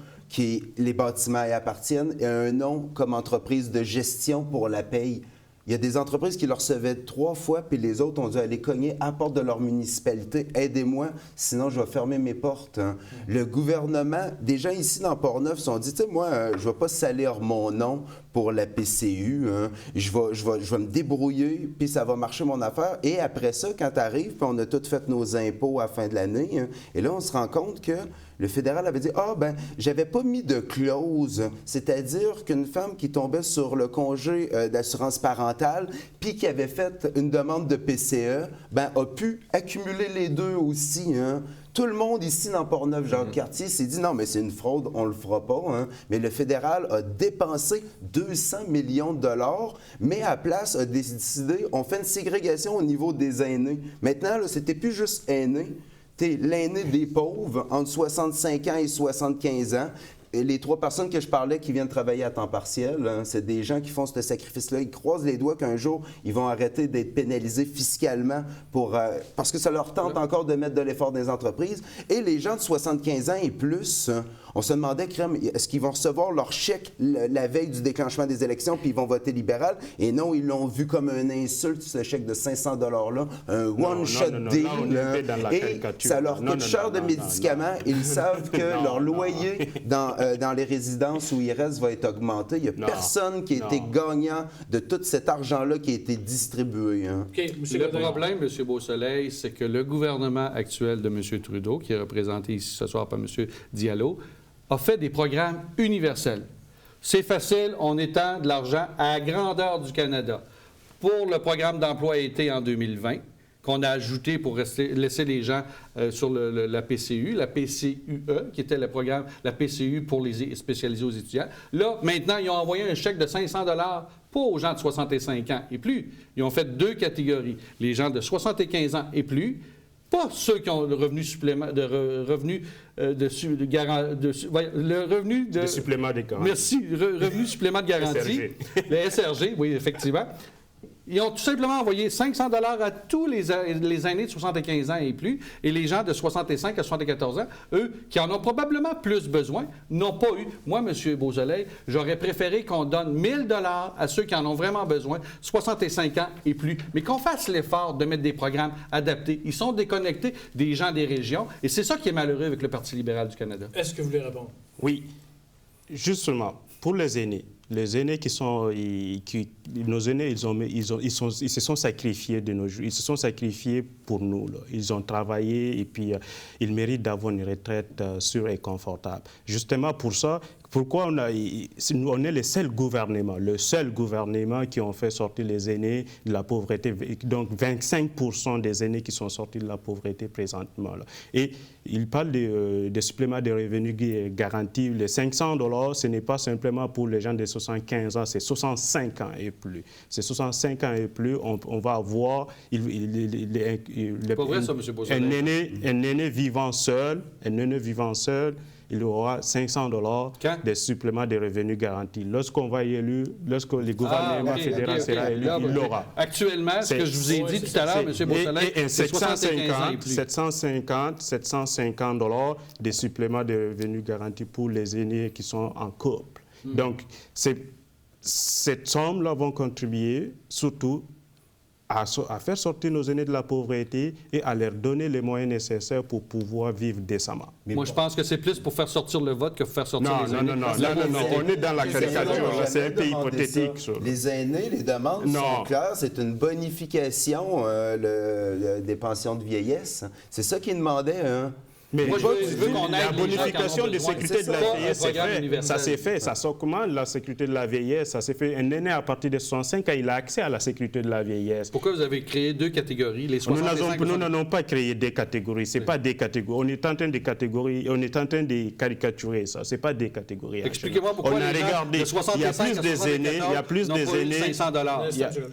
les bâtiments y appartiennent et un nom comme entreprise de gestion pour la paye. Il y a des entreprises qui le recevaient 3 fois, puis les autres ont dû aller cogner à la porte de leur municipalité. Aidez-moi, sinon je vais fermer mes portes. Hein. Le gouvernement, des gens ici dans Portneuf se sont dit, tu sais, moi, je ne vais pas salir mon nom pour la PCU. Hein. Je vais me débrouiller, puis ça va marcher mon affaire. Et après ça, quand tu arrives, puis on a tous fait nos impôts à la fin de l'année, hein, et là, on se rend compte que le fédéral avait dit « Ah, ben, j'avais pas mis de clause. » C'est-à-dire qu'une femme qui tombait sur le congé d'assurance parentale puis qui avait fait une demande de PCE, ben, a pu accumuler les deux aussi. Hein. Tout le monde ici dans Portneuf-Jacques-Cartier s'est dit « Non, mais c'est une fraude, on le fera pas. Hein. » Mais le fédéral a dépensé 200 millions de dollars, mais à la place a décidé « On fait une ségrégation au niveau des aînés. » Maintenant, là, c'était plus juste aînés. L'aîné des pauvres, entre 65 ans et 75 ans. Et les 3 personnes que je parlais qui viennent travailler à temps partiel, hein, c'est des gens qui font ce sacrifice-là. Ils croisent les doigts qu'un jour, ils vont arrêter d'être pénalisés fiscalement parce que ça leur tente encore de mettre de l'effort dans les entreprises. Et les gens de 75 ans et plus, on se demandait, est-ce qu'ils vont recevoir leur chèque la veille du déclenchement des élections puis ils vont voter libéral? Et non, ils l'ont vu comme une insulte, ce chèque de 500 $-là, un one-shot deal. Et ça leur coûte cher de médicaments. Ils savent que leur loyer dans les résidences où ils restent va être augmenté. Il n'y a personne qui a été gagnant de tout cet argent-là qui a été distribué. Hein. Okay, le problème, M. Beausoleil, c'est que le gouvernement actuel de M. Trudeau, qui est représenté ici ce soir par M. Diallo, a fait des programmes universels. C'est facile, on étend de l'argent à la grandeur du Canada. Pour le programme d'emploi-été en 2020, qu'on a ajouté pour laisser les gens sur la PCU, la PCUE, qui était le programme, la PCU pour les spécialisés aux étudiants. Là, maintenant, ils ont envoyé un chèque de 500 $ pas aux gens de 65 ans et plus. Ils ont fait 2 catégories. Les gens de 75 ans et plus, pas ceux qui ont le revenu supplément de supplément de garantie. Merci, revenu supplément de garantie. SRG. Le SRG, oui, effectivement. Ils ont tout simplement envoyé 500 $ à tous les aînés de 75 ans et plus, et les gens de 65 à 74 ans, eux, qui en ont probablement plus besoin, n'ont pas eu. Moi, M. Beausoleil, j'aurais préféré qu'on donne 1 000 $ à ceux qui en ont vraiment besoin, 65 ans et plus, mais qu'on fasse l'effort de mettre des programmes adaptés. Ils sont déconnectés des gens des régions, et c'est ça qui est malheureux avec le Parti libéral du Canada. Est-ce que vous voulez répondre? Oui. Justement, pour les aînés qui sont, nos aînés, ils se sont sacrifiés de nos jours. Ils se sont sacrifiés pour nous. Là. Ils ont travaillé et puis ils méritent d'avoir une retraite sûre et confortable. Justement pour ça, pourquoi on est le seul gouvernement qui ont fait sortir les aînés de la pauvreté. Donc 25% des aînés qui sont sortis de la pauvreté présentement. Là. Et il parle des suppléments de revenus garantis. Les 500 $, ce n'est pas simplement pour les gens de 75 ans, c'est 65 ans et plus. C'est 65 ans et plus, on va avoir un aîné vivant seul, il aura 500 $ de suppléments de revenus garantis. Lorsqu'on va y élu, lorsque le gouvernement fédéral sera élu, il l'aura. Actuellement, ce que je vous ai dit tout à l'heure, M. Beausoleil, c'est 750 $ de suppléments de revenus garantis pour les aînés qui sont en couple. Donc, cette somme-là va contribuer surtout à faire sortir nos aînés de la pauvreté et à leur donner les moyens nécessaires pour pouvoir vivre décemment. Moi, je pense que c'est plus pour faire sortir le vote que pour faire sortir les aînés. Non, on est dans la caricature. C'est un peu hypothétique. Ça. Les aînés, les demandes sont claires. C'est une bonification des pensions de vieillesse. C'est ça qu'ils demandaient, hein? Mais moi, je veux qu'on ait la bonification de sécurité de la vieillesse, c'est fait. Ça s'est fait. Ça sort comment, la sécurité de la vieillesse? Ça s'est fait. Un aîné à partir de 65 ans, il a accès à la sécurité de la vieillesse. Pourquoi vous avez créé 2 catégories, les 65 Nous n'avons pas créé des catégories. Ce n'est pas des catégories. On est en train de caricaturer ça. Ce n'est pas des catégories. Expliquez-moi pourquoi les gens de 65 à 74 n'ont pas eu 500 $.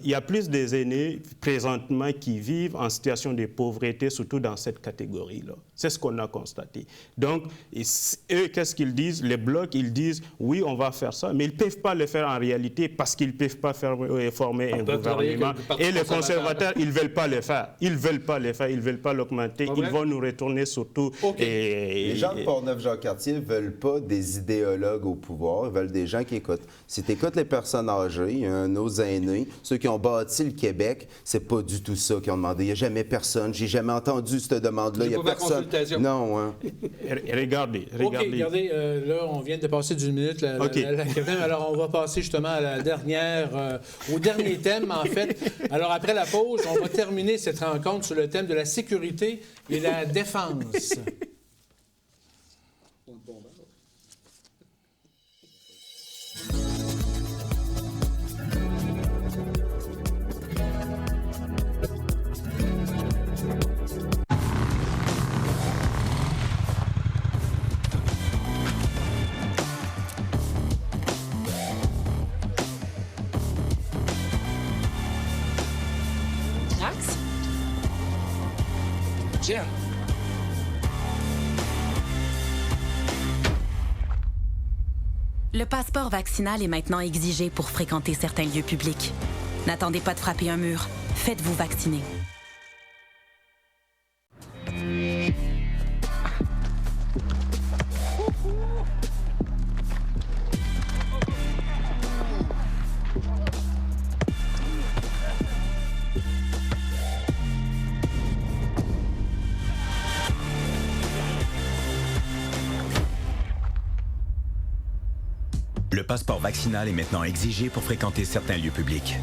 Il y a plus des aînés présentement qui vivent en situation de pauvreté, surtout dans cette catégorie-là. C'est ce qu'on a a constaté. Donc, eux, qu'est-ce qu'ils disent? Les blocs, ils disent, oui, on va faire ça, mais ils ne peuvent pas le faire en réalité parce qu'ils ne peuvent pas former un gouvernement. Et les conservateurs, ils ne veulent pas le faire. Ils ne veulent pas le faire, ils ne veulent pas l'augmenter. Ils vont nous retourner surtout. Les gens de Portneuf-Jacques-Cartier ne veulent pas des idéologues au pouvoir, ils veulent des gens qui écoutent. Si tu écoutes les personnes âgées, nos aînés, ceux qui ont bâti le Québec, c'est pas du tout ça qu'ils ont demandé. Il n'y a jamais personne. J'ai jamais entendu cette demande-là. Il n'y a personne. Non, hein. Regardez. OK, regardez, là, on vient de passer d'une minute la quatrième. Alors, on va passer justement à la dernière, au dernier thème, en fait. Alors, après la pause, on va terminer cette rencontre sur le thème de la sécurité et la défense. Jim. Le passeport vaccinal est maintenant exigé pour fréquenter certains lieux publics. N'attendez pas de frapper un mur. Faites-vous vacciner. Le passeport vaccinal est maintenant exigé pour fréquenter certains lieux publics.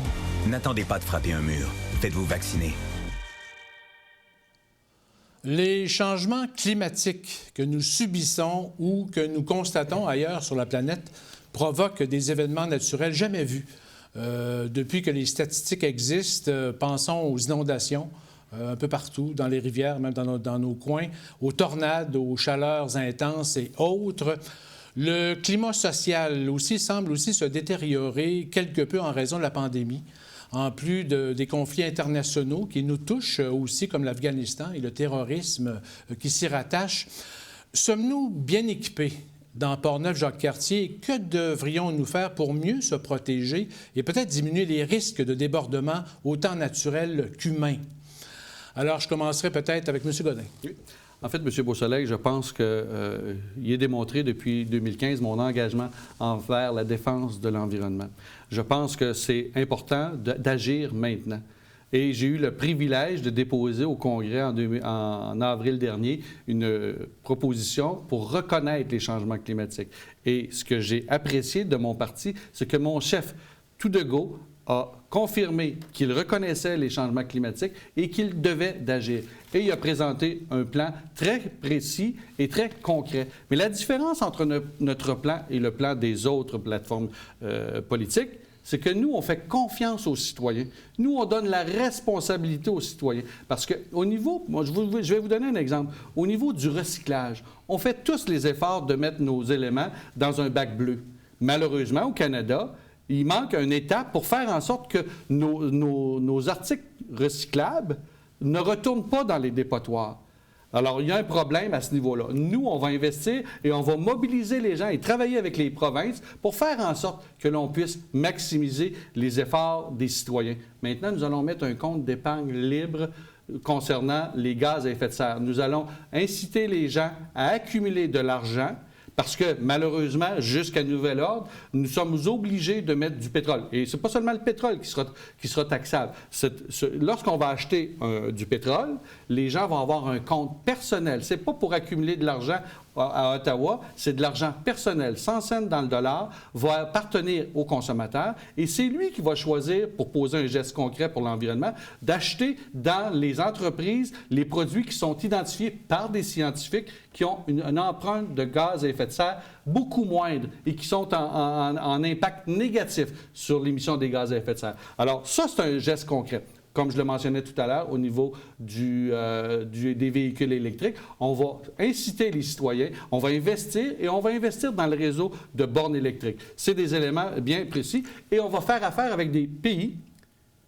N'attendez pas de frapper un mur. Faites-vous vacciner. Les changements climatiques que nous subissons ou que nous constatons ailleurs sur la planète provoquent des événements naturels jamais vus. Depuis que les statistiques existent, pensons aux inondations un peu partout, dans les rivières, même dans nos coins, aux tornades, aux chaleurs intenses et autres. Le climat social aussi semble aussi se détériorer quelque peu en raison de la pandémie, en plus des conflits internationaux qui nous touchent aussi, comme l'Afghanistan et le terrorisme qui s'y rattache. Sommes-nous bien équipés dans Portneuf-Jacques-Cartier? Que devrions-nous faire pour mieux se protéger et peut-être diminuer les risques de débordement autant naturels qu'humains? Alors, je commencerai peut-être avec M. Godin. Oui. En fait, M. Beausoleil, je pense qu'il est démontré depuis 2015 mon engagement envers la défense de l'environnement. Je pense que c'est important d'agir maintenant. Et j'ai eu le privilège de déposer au Congrès en avril dernier une proposition pour reconnaître les changements climatiques. Et ce que j'ai apprécié de mon parti, c'est que mon chef, Toudegaut, a confirmé qu'il reconnaissait les changements climatiques et qu'il devait d'agir. Et il a présenté un plan très précis et très concret. Mais la différence entre notre plan et le plan des autres plateformes politiques, c'est que nous, on fait confiance aux citoyens. Nous, on donne la responsabilité aux citoyens. Parce qu'au niveau, moi, je vais vous donner un exemple. Au niveau du recyclage, on fait tous les efforts de mettre nos éléments dans un bac bleu. Malheureusement, au Canada, il manque une étape pour faire en sorte que nos articles recyclables ne retournent pas dans les dépotoirs. Alors, il y a un problème à ce niveau-là. Nous, on va investir et on va mobiliser les gens et travailler avec les provinces pour faire en sorte que l'on puisse maximiser les efforts des citoyens. Maintenant, nous allons mettre un compte d'épargne libre concernant les gaz à effet de serre. Nous allons inciter les gens à accumuler de l'argent parce que, malheureusement, jusqu'à nouvel ordre, nous sommes obligés de mettre du pétrole. Et ce n'est pas seulement le pétrole qui sera taxable. Lorsqu'on va acheter du pétrole, les gens vont avoir un compte personnel. Ce n'est pas pour accumuler de l'argent à Ottawa, c'est de l'argent personnel. 100 cents dans le dollar va appartenir au consommateur et c'est lui qui va choisir, pour poser un geste concret pour l'environnement, d'acheter dans les entreprises les produits qui sont identifiés par des scientifiques qui ont une empreinte de gaz à effet de serre beaucoup moindre et qui sont en impact négatif sur l'émission des gaz à effet de serre. Alors ça, c'est un geste concret. Comme je le mentionnais tout à l'heure, au niveau des véhicules électriques, on va inciter les citoyens, on va investir et on va investir dans le réseau de bornes électriques. C'est des éléments bien précis et on va faire affaire avec des pays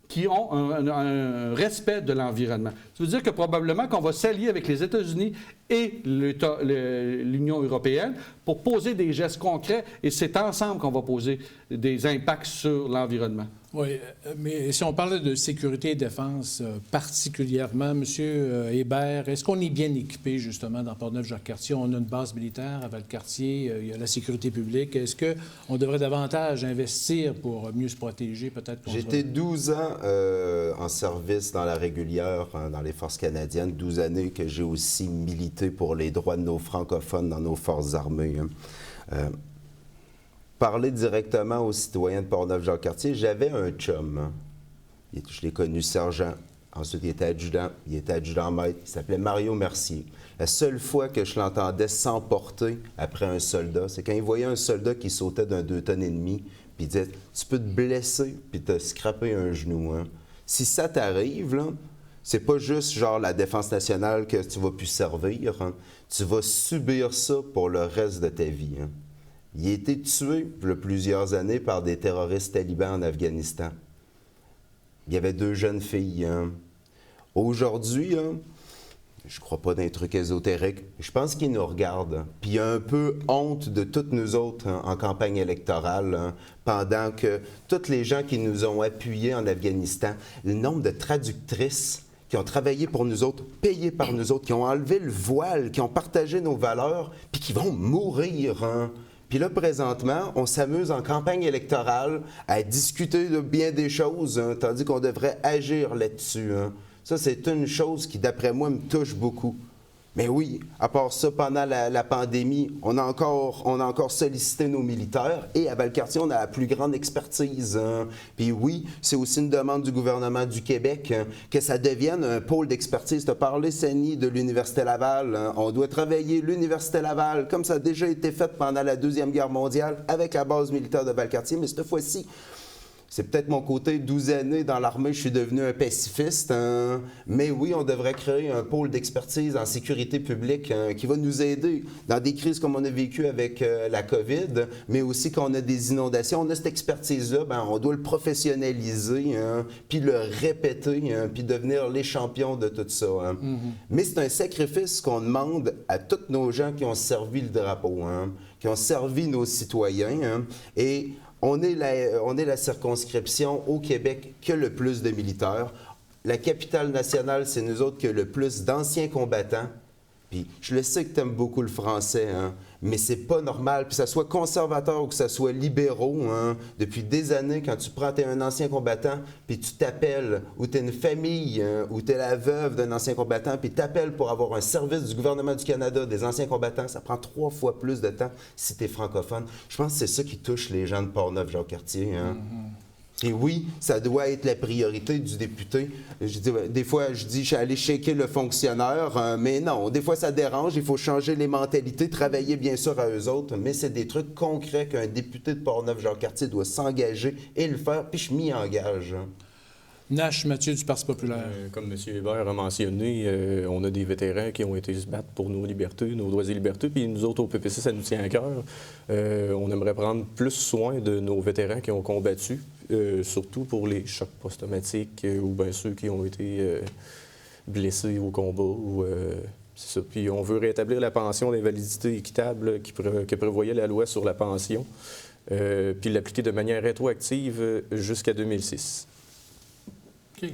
qui ont un respect de l'environnement. Ça veut dire que probablement qu'on va s'allier avec les États-Unis et l'Union européenne pour poser des gestes concrets, et c'est ensemble qu'on va poser des impacts sur l'environnement. Oui, mais si on parlait de sécurité et défense particulièrement, M. Hébert, est-ce qu'on est bien équipé justement dans Portneuf-Jacques-Cartier? On a une base militaire à Valcartier, il y a la sécurité publique. Est-ce qu'on devrait davantage investir pour mieux se protéger peut-être? J'ai été 12 ans en service dans la régulière, dans les forces canadiennes, 12 années que j'ai aussi milité pour les droits de nos francophones dans nos forces armées. Parler directement aux citoyens de Portneuf-Jacques-Cartier, j'avais un chum. Je l'ai connu sergent. Ensuite, il était adjudant-maître. Il s'appelait Mario Mercier. La seule fois que je l'entendais s'emporter après un soldat, c'est quand il voyait un soldat qui sautait d'un 2,5 tonnes, puis il disait « Tu peux te blesser puis te scraper un genou. Hein. Si ça t'arrive, là, c'est pas juste genre la défense nationale que tu vas plus servir. Hein. Tu vas subir ça pour le reste de ta vie. Hein. » Il a été tué il y a plusieurs années par des terroristes talibans en Afghanistan. Il y avait 2 jeunes filles. Hein. Aujourd'hui, hein, je ne crois pas dans les trucs ésotériques, je pense qu'ils nous regardent. Puis il y a un peu honte de toutes nous autres hein, en campagne électorale, hein, pendant que tous les gens qui nous ont appuyés en Afghanistan, le nombre de traductrices qui ont travaillé pour nous autres, payées par nous autres, qui ont enlevé le voile, qui ont partagé nos valeurs, puis qui vont mourir. Hein. Puis là, présentement, on s'amuse en campagne électorale à discuter de bien des choses, hein, tandis qu'on devrait agir là-dessus. Hein. Ça, c'est une chose qui, d'après moi, me touche beaucoup. Mais oui, à part ça, pendant la pandémie, on a encore sollicité nos militaires et à Valcartier, on a la plus grande expertise. Hein. Puis oui, c'est aussi une demande du gouvernement du Québec hein, que ça devienne un pôle d'expertise. Tu as parlé, Sani, de l'Université Laval. Hein. On doit travailler l'Université Laval, comme ça a déjà été fait pendant la Deuxième Guerre mondiale, avec la base militaire de Valcartier, mais cette fois-ci, c'est peut-être mon côté 12 années dans l'armée, je suis devenu un pacifiste. Hein. Mais oui, on devrait créer un pôle d'expertise en sécurité publique hein, qui va nous aider dans des crises comme on a vécu avec la COVID, mais aussi quand on a des inondations. On a cette expertise-là, ben, on doit le professionnaliser, hein, puis le répéter, hein, puis devenir les champions de tout ça. Hein. Mm-hmm. Mais c'est un sacrifice qu'on demande à tous nos gens qui ont servi le drapeau, hein, qui ont servi nos citoyens. Hein, et on est la circonscription au Québec qui a le plus de militaires. La capitale nationale, c'est nous autres qui a le plus d'anciens combattants. Puis je le sais que tu aimes beaucoup le français, hein, mais c'est pas normal. Puis que ça soit conservateur ou que ça soit libéraux, hein, depuis des années, quand tu prends, t'es un ancien combattant, puis tu t'appelles, ou tu es une famille, hein, ou tu es la veuve d'un ancien combattant, puis tu t'appelles pour avoir un service du gouvernement du Canada des anciens combattants, ça prend 3 fois plus de temps si tu es francophone. Je pense que c'est ça qui touche les gens de Portneuf-Jacques-Cartier. Hein. Mm-hmm. Et oui, ça doit être la priorité du député. Des fois, je dis, je suis allé shaker le fonctionnaire, mais non, des fois, ça dérange. Il faut changer les mentalités, travailler bien sûr à eux autres, mais c'est des trucs concrets qu'un député de Portneuf-Jacques-Cartier doit s'engager et le faire, puis je m'y engage. Nash Mathieu du Parti populaire. Comme M. Hébert a mentionné, on a des vétérans qui ont été se battre pour nos libertés, nos droits et libertés, puis nous autres au PPC, ça nous tient à cœur. On aimerait prendre plus soin de nos vétérans qui ont combattu, surtout pour les chocs post-traumatiques ou bien ceux qui ont été blessés au combat. C'est ça. Puis on veut rétablir la pension d'invalidité équitable que prévoyait la loi sur la pension, puis l'appliquer de manière rétroactive jusqu'à 2006. OK.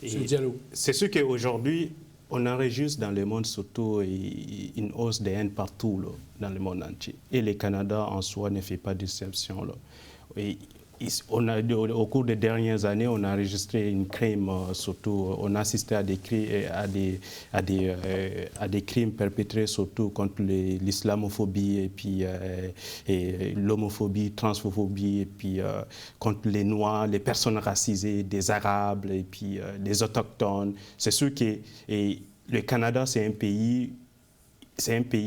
Diallo. C'est sûr qu'aujourd'hui, on enregistre dans le monde surtout une hausse des haines partout là, dans le monde entier. Et le Canada en soi ne fait pas d'exception. Au cours des dernières années, on a enregistré une crime, surtout, on a assisté à des crimes perpétrés surtout contre l'islamophobie et puis et l'homophobie, transphobie et puis contre les Noirs, les personnes racisées, des Arabes et puis les Autochtones. C'est sûr que le Canada, c'est un pays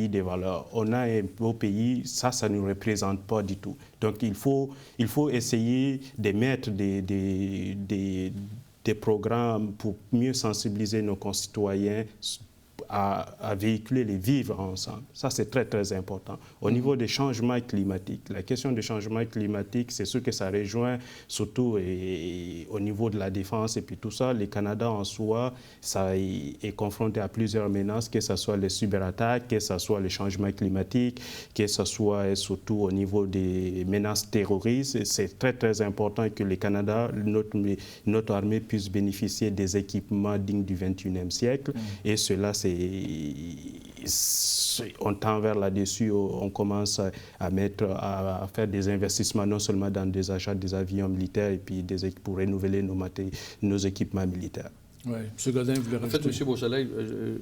des valeurs. On a un beau pays, ça ne nous représente pas du tout. Donc, il faut essayer de mettre des programmes pour mieux sensibiliser nos concitoyens à véhiculer les vivre ensemble. Ça, c'est très, très important. Au niveau des changements climatiques, la question des changements climatiques, c'est sûr que ça rejoint surtout au niveau de la défense et puis tout ça. Le Canada en soi, ça est confronté à plusieurs menaces, que ce soit les cyberattaques, que ce soit les changements climatiques, que ce soit surtout au niveau des menaces terroristes. C'est très, très important que le Canada, notre armée puisse bénéficier des équipements dignes du 21e siècle. Et cela, on tend vers là-dessus, on commence à faire des investissements non seulement dans des achats des avions militaires et puis pour renouveler nos équipements militaires. Oui. M. Godin, vous voulez rajouter? En fait, M. Beausoleil,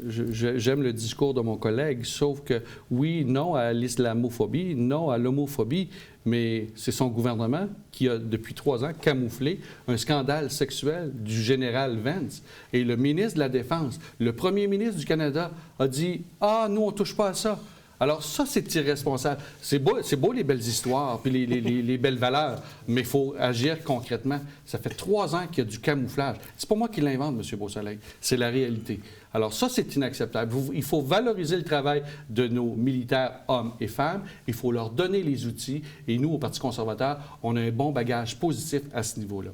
j'aime le discours de mon collègue, sauf que oui, non à l'islamophobie, non à l'homophobie, mais c'est son gouvernement qui a, depuis 3 ans, camouflé un scandale sexuel du général Vance. Et le ministre de la Défense, le premier ministre du Canada, a dit « Ah, nous, on ne touche pas à ça ». Alors ça, c'est irresponsable. C'est beau les belles histoires puis les belles valeurs, mais il faut agir concrètement. Ça fait 3 ans qu'il y a du camouflage. C'est pas moi qui l'invente, M. Beausoleil. C'est la réalité. Alors ça, c'est inacceptable. Il faut valoriser le travail de nos militaires, hommes et femmes. Il faut leur donner les outils. Et nous, au Parti conservateur, on a un bon bagage positif à ce niveau-là.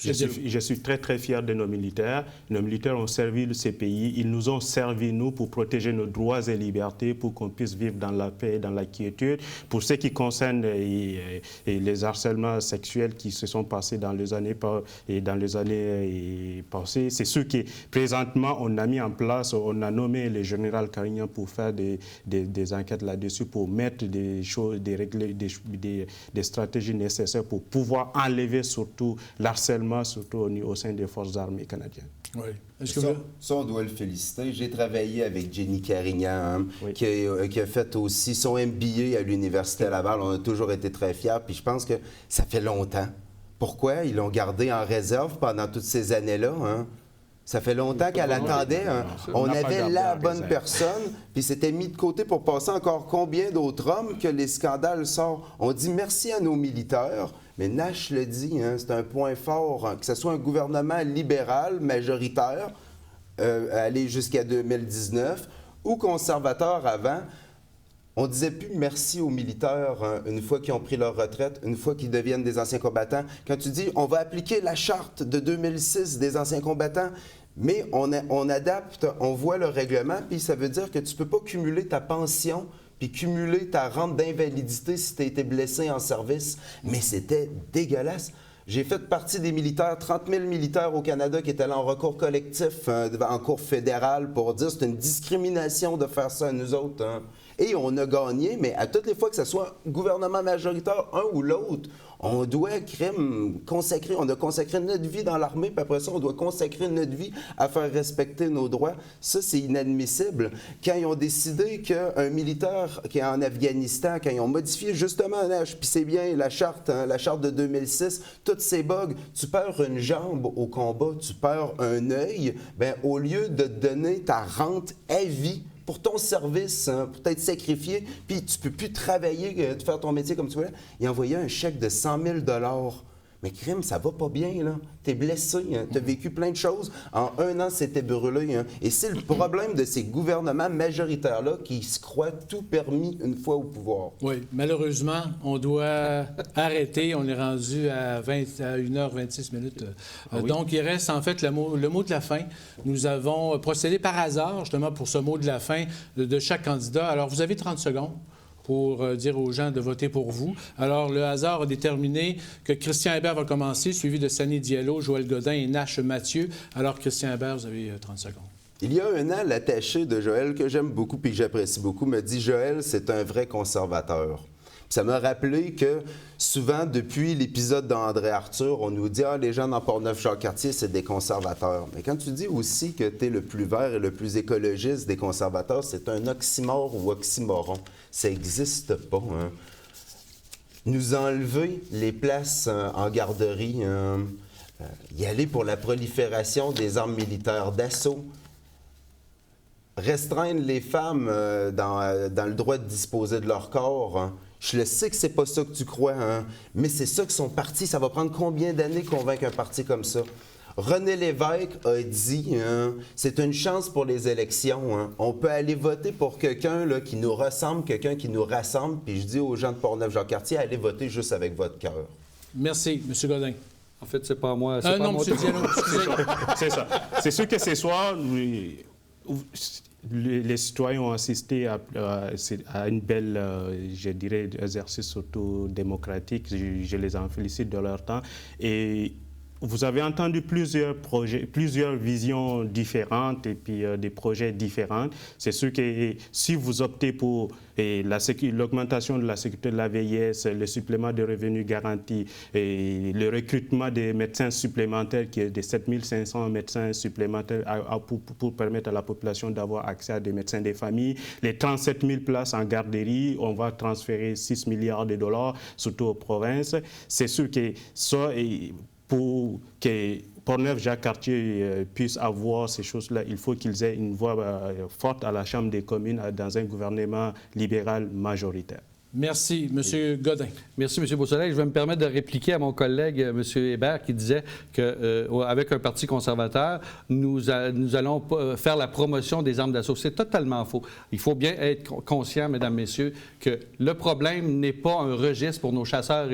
Je suis très, très fier de nos militaires. Nos militaires ont servi ces pays. Ils nous ont servi, nous, pour protéger nos droits et libertés, pour qu'on puisse vivre dans la paix et dans la quiétude. Pour ce qui concerne les harcèlements sexuels qui se sont passés dans les années passées, c'est ce qui, présentement, on a mis en place, on a nommé le général Carignan pour faire des enquêtes là-dessus, pour mettre des stratégies nécessaires pour pouvoir enlever surtout l'harcèlement, surtout au sein des forces armées canadiennes. Oui. Ça, on doit le féliciter. J'ai travaillé avec Jenny Carignan, oui, qui a fait aussi son MBA à l'Université Laval. On a toujours été très fiers, puis je pense que ça fait longtemps. Pourquoi? Ils l'ont gardé en réserve pendant toutes ces années-là, hein? Ça fait longtemps qu'elle attendait. Hein? On avait la bonne personne, puis c'était mis de côté pour passer encore combien d'autres hommes que les scandales sortent. On dit merci à nos militaires, mais Nash le dit, hein, c'est un point fort, hein, que ce soit un gouvernement libéral, majoritaire, aller jusqu'à 2019, ou conservateur avant. On ne disait plus merci aux militaires une fois qu'ils ont pris leur retraite, une fois qu'ils deviennent des anciens combattants. Quand tu dis on va appliquer la charte de 2006 des anciens combattants, mais on adapte, on voit le règlement, puis ça veut dire que tu ne peux pas cumuler ta pension puis cumuler ta rente d'invalidité si tu as été blessé en service. Mais c'était dégueulasse. J'ai fait partie des militaires, 30 000 militaires au Canada qui étaient allés en recours collectif en cour fédérale pour dire que c'est une discrimination de faire ça à nous autres. Hein. Et on a gagné, mais à toutes les fois que ce soit gouvernement majoritaire, un ou l'autre, on doit on a consacré notre vie dans l'armée, puis après ça, on doit consacrer notre vie à faire respecter nos droits. Ça, c'est inadmissible. Quand ils ont décidé qu'un militaire qui est en Afghanistan, quand ils ont modifié justement puis c'est bien la charte de 2006, tous ces bugs, tu perds une jambe au combat, tu perds un œil, bien, au lieu de te donner ta rente à vie, pour ton service, hein, pour t'être sacrifié, puis tu ne peux plus travailler, de faire ton métier comme tu voulais, il envoyait un chèque de 100 000 $. Mais crime, ça va pas bien, là. T'es blessé, hein? T'as vécu plein de choses. En 1 an, c'était brûlé. Hein? Et c'est le problème de ces gouvernements majoritaires-là qui se croient tout permis une fois au pouvoir. Oui, malheureusement, on doit arrêter. On est rendu à 1h26 minutes. Oui. Donc, il reste en fait le mot de la fin. Nous avons procédé par hasard, justement, pour ce mot de la fin de chaque candidat. Alors, vous avez 30 secondes pour dire aux gens de voter pour vous. Alors, le hasard a déterminé que Christian Hébert va commencer, suivi de Sani Diallo, Joël Godin et Nash Mathieu. Alors, Christian Hébert, vous avez 30 secondes. Il y a 1 an, l'attaché de Joël, que j'aime beaucoup et que j'apprécie beaucoup, me dit « Joël, c'est un vrai conservateur ». Ça m'a rappelé que souvent, depuis l'épisode d'André Arthur, on nous dit « Ah, les gens dans Portneuf-Jacques-Cartier, c'est des conservateurs ». Mais quand tu dis aussi que tu es le plus vert et le plus écologiste des conservateurs, c'est un oxymore ou oxymoron. Ça n'existe pas. Hein. Nous enlever les places en garderie, y aller pour la prolifération des armes militaires d'assaut, restreindre les femmes dans le droit de disposer de leur corps. Hein. Je le sais que c'est pas ça que tu crois, hein, mais c'est ça que son parti. Ça va prendre combien d'années convaincre un parti comme ça? René Lévesque a dit c'est une chance pour les élections. Hein. On peut aller voter pour quelqu'un là, qui nous ressemble, quelqu'un qui nous rassemble. Puis je dis aux gens de Portneuf-Jacques-Cartier, allez voter juste avec votre cœur. Merci, M. Godin. En fait, c'est pas moi. Non, M. Diallo, excusez. C'est ça. C'est sûr que ce soir, les citoyens ont assisté à une belle, je dirais, exercice surtout démocratique. Je les en félicite de leur temps. Et vous avez entendu plusieurs projets, plusieurs visions différentes et puis des projets différents. C'est sûr que si vous optez pour l'augmentation de la sécurité de la vieillesse, le supplément de revenus garantis et le recrutement des médecins supplémentaires, qui est de 7500 médecins supplémentaires pour permettre à la population d'avoir accès à des médecins des familles, les 37 000 places en garderie, on va transférer 6 milliards de dollars, surtout aux provinces. C'est sûr que ça... Pour que Portneuf-Jacques-Cartier puisse avoir ces choses-là, il faut qu'ils aient une voix forte à la Chambre des communes dans un gouvernement libéral majoritaire. Merci, M. Godin. Merci, M. Beausoleil. Je vais me permettre de répliquer à mon collègue, M. Hébert, qui disait qu'avec un parti conservateur, nous allons faire la promotion des armes d'assaut. C'est totalement faux. Il faut bien être conscient, mesdames, messieurs, que le problème n'est pas un registre pour nos chasseurs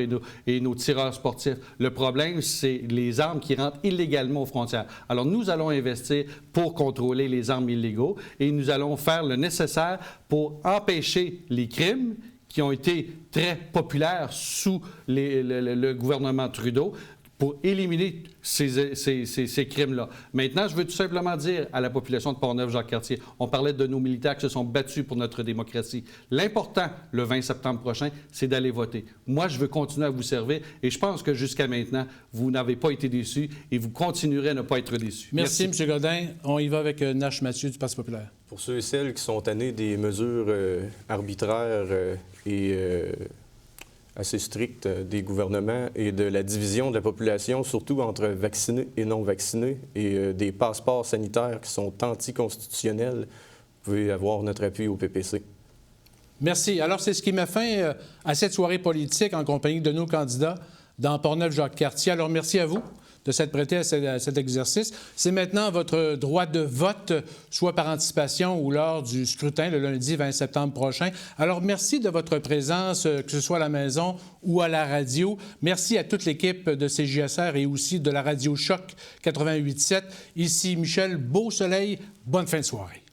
et nos tireurs sportifs. Le problème, c'est les armes qui rentrent illégalement aux frontières. Alors, nous allons investir pour contrôler les armes illégaux et nous allons faire le nécessaire pour empêcher les crimes qui ont été très populaires sous le gouvernement Trudeau pour éliminer ces crimes-là. Maintenant, je veux tout simplement dire à la population de Portneuf-Jacques-Cartier, on parlait de nos militaires qui se sont battus pour notre démocratie. L'important, le 20 septembre prochain, c'est d'aller voter. Moi, je veux continuer à vous servir et je pense que jusqu'à maintenant, vous n'avez pas été déçus et vous continuerez à ne pas être déçus. Merci, M. Godin. On y va avec Nash Mathieu du Parti populaire. Pour ceux et celles qui sont tannés des mesures arbitraires et assez strictes des gouvernements et de la division de la population, surtout entre vaccinés et non vaccinés, et des passeports sanitaires qui sont anticonstitutionnels, vous pouvez avoir notre appui au PPC. Merci. Alors, c'est ce qui met fin à cette soirée politique en compagnie de nos candidats dans Portneuf-Jacques-Cartier. Alors, merci à vous de s'être prêté à cet exercice. C'est maintenant votre droit de vote, soit par anticipation ou lors du scrutin le lundi 20 septembre prochain. Alors, merci de votre présence, que ce soit à la maison ou à la radio. Merci à toute l'équipe de CJSR et aussi de la radio Choc 88.7. Ici Michel Beausoleil. Bonne fin de soirée.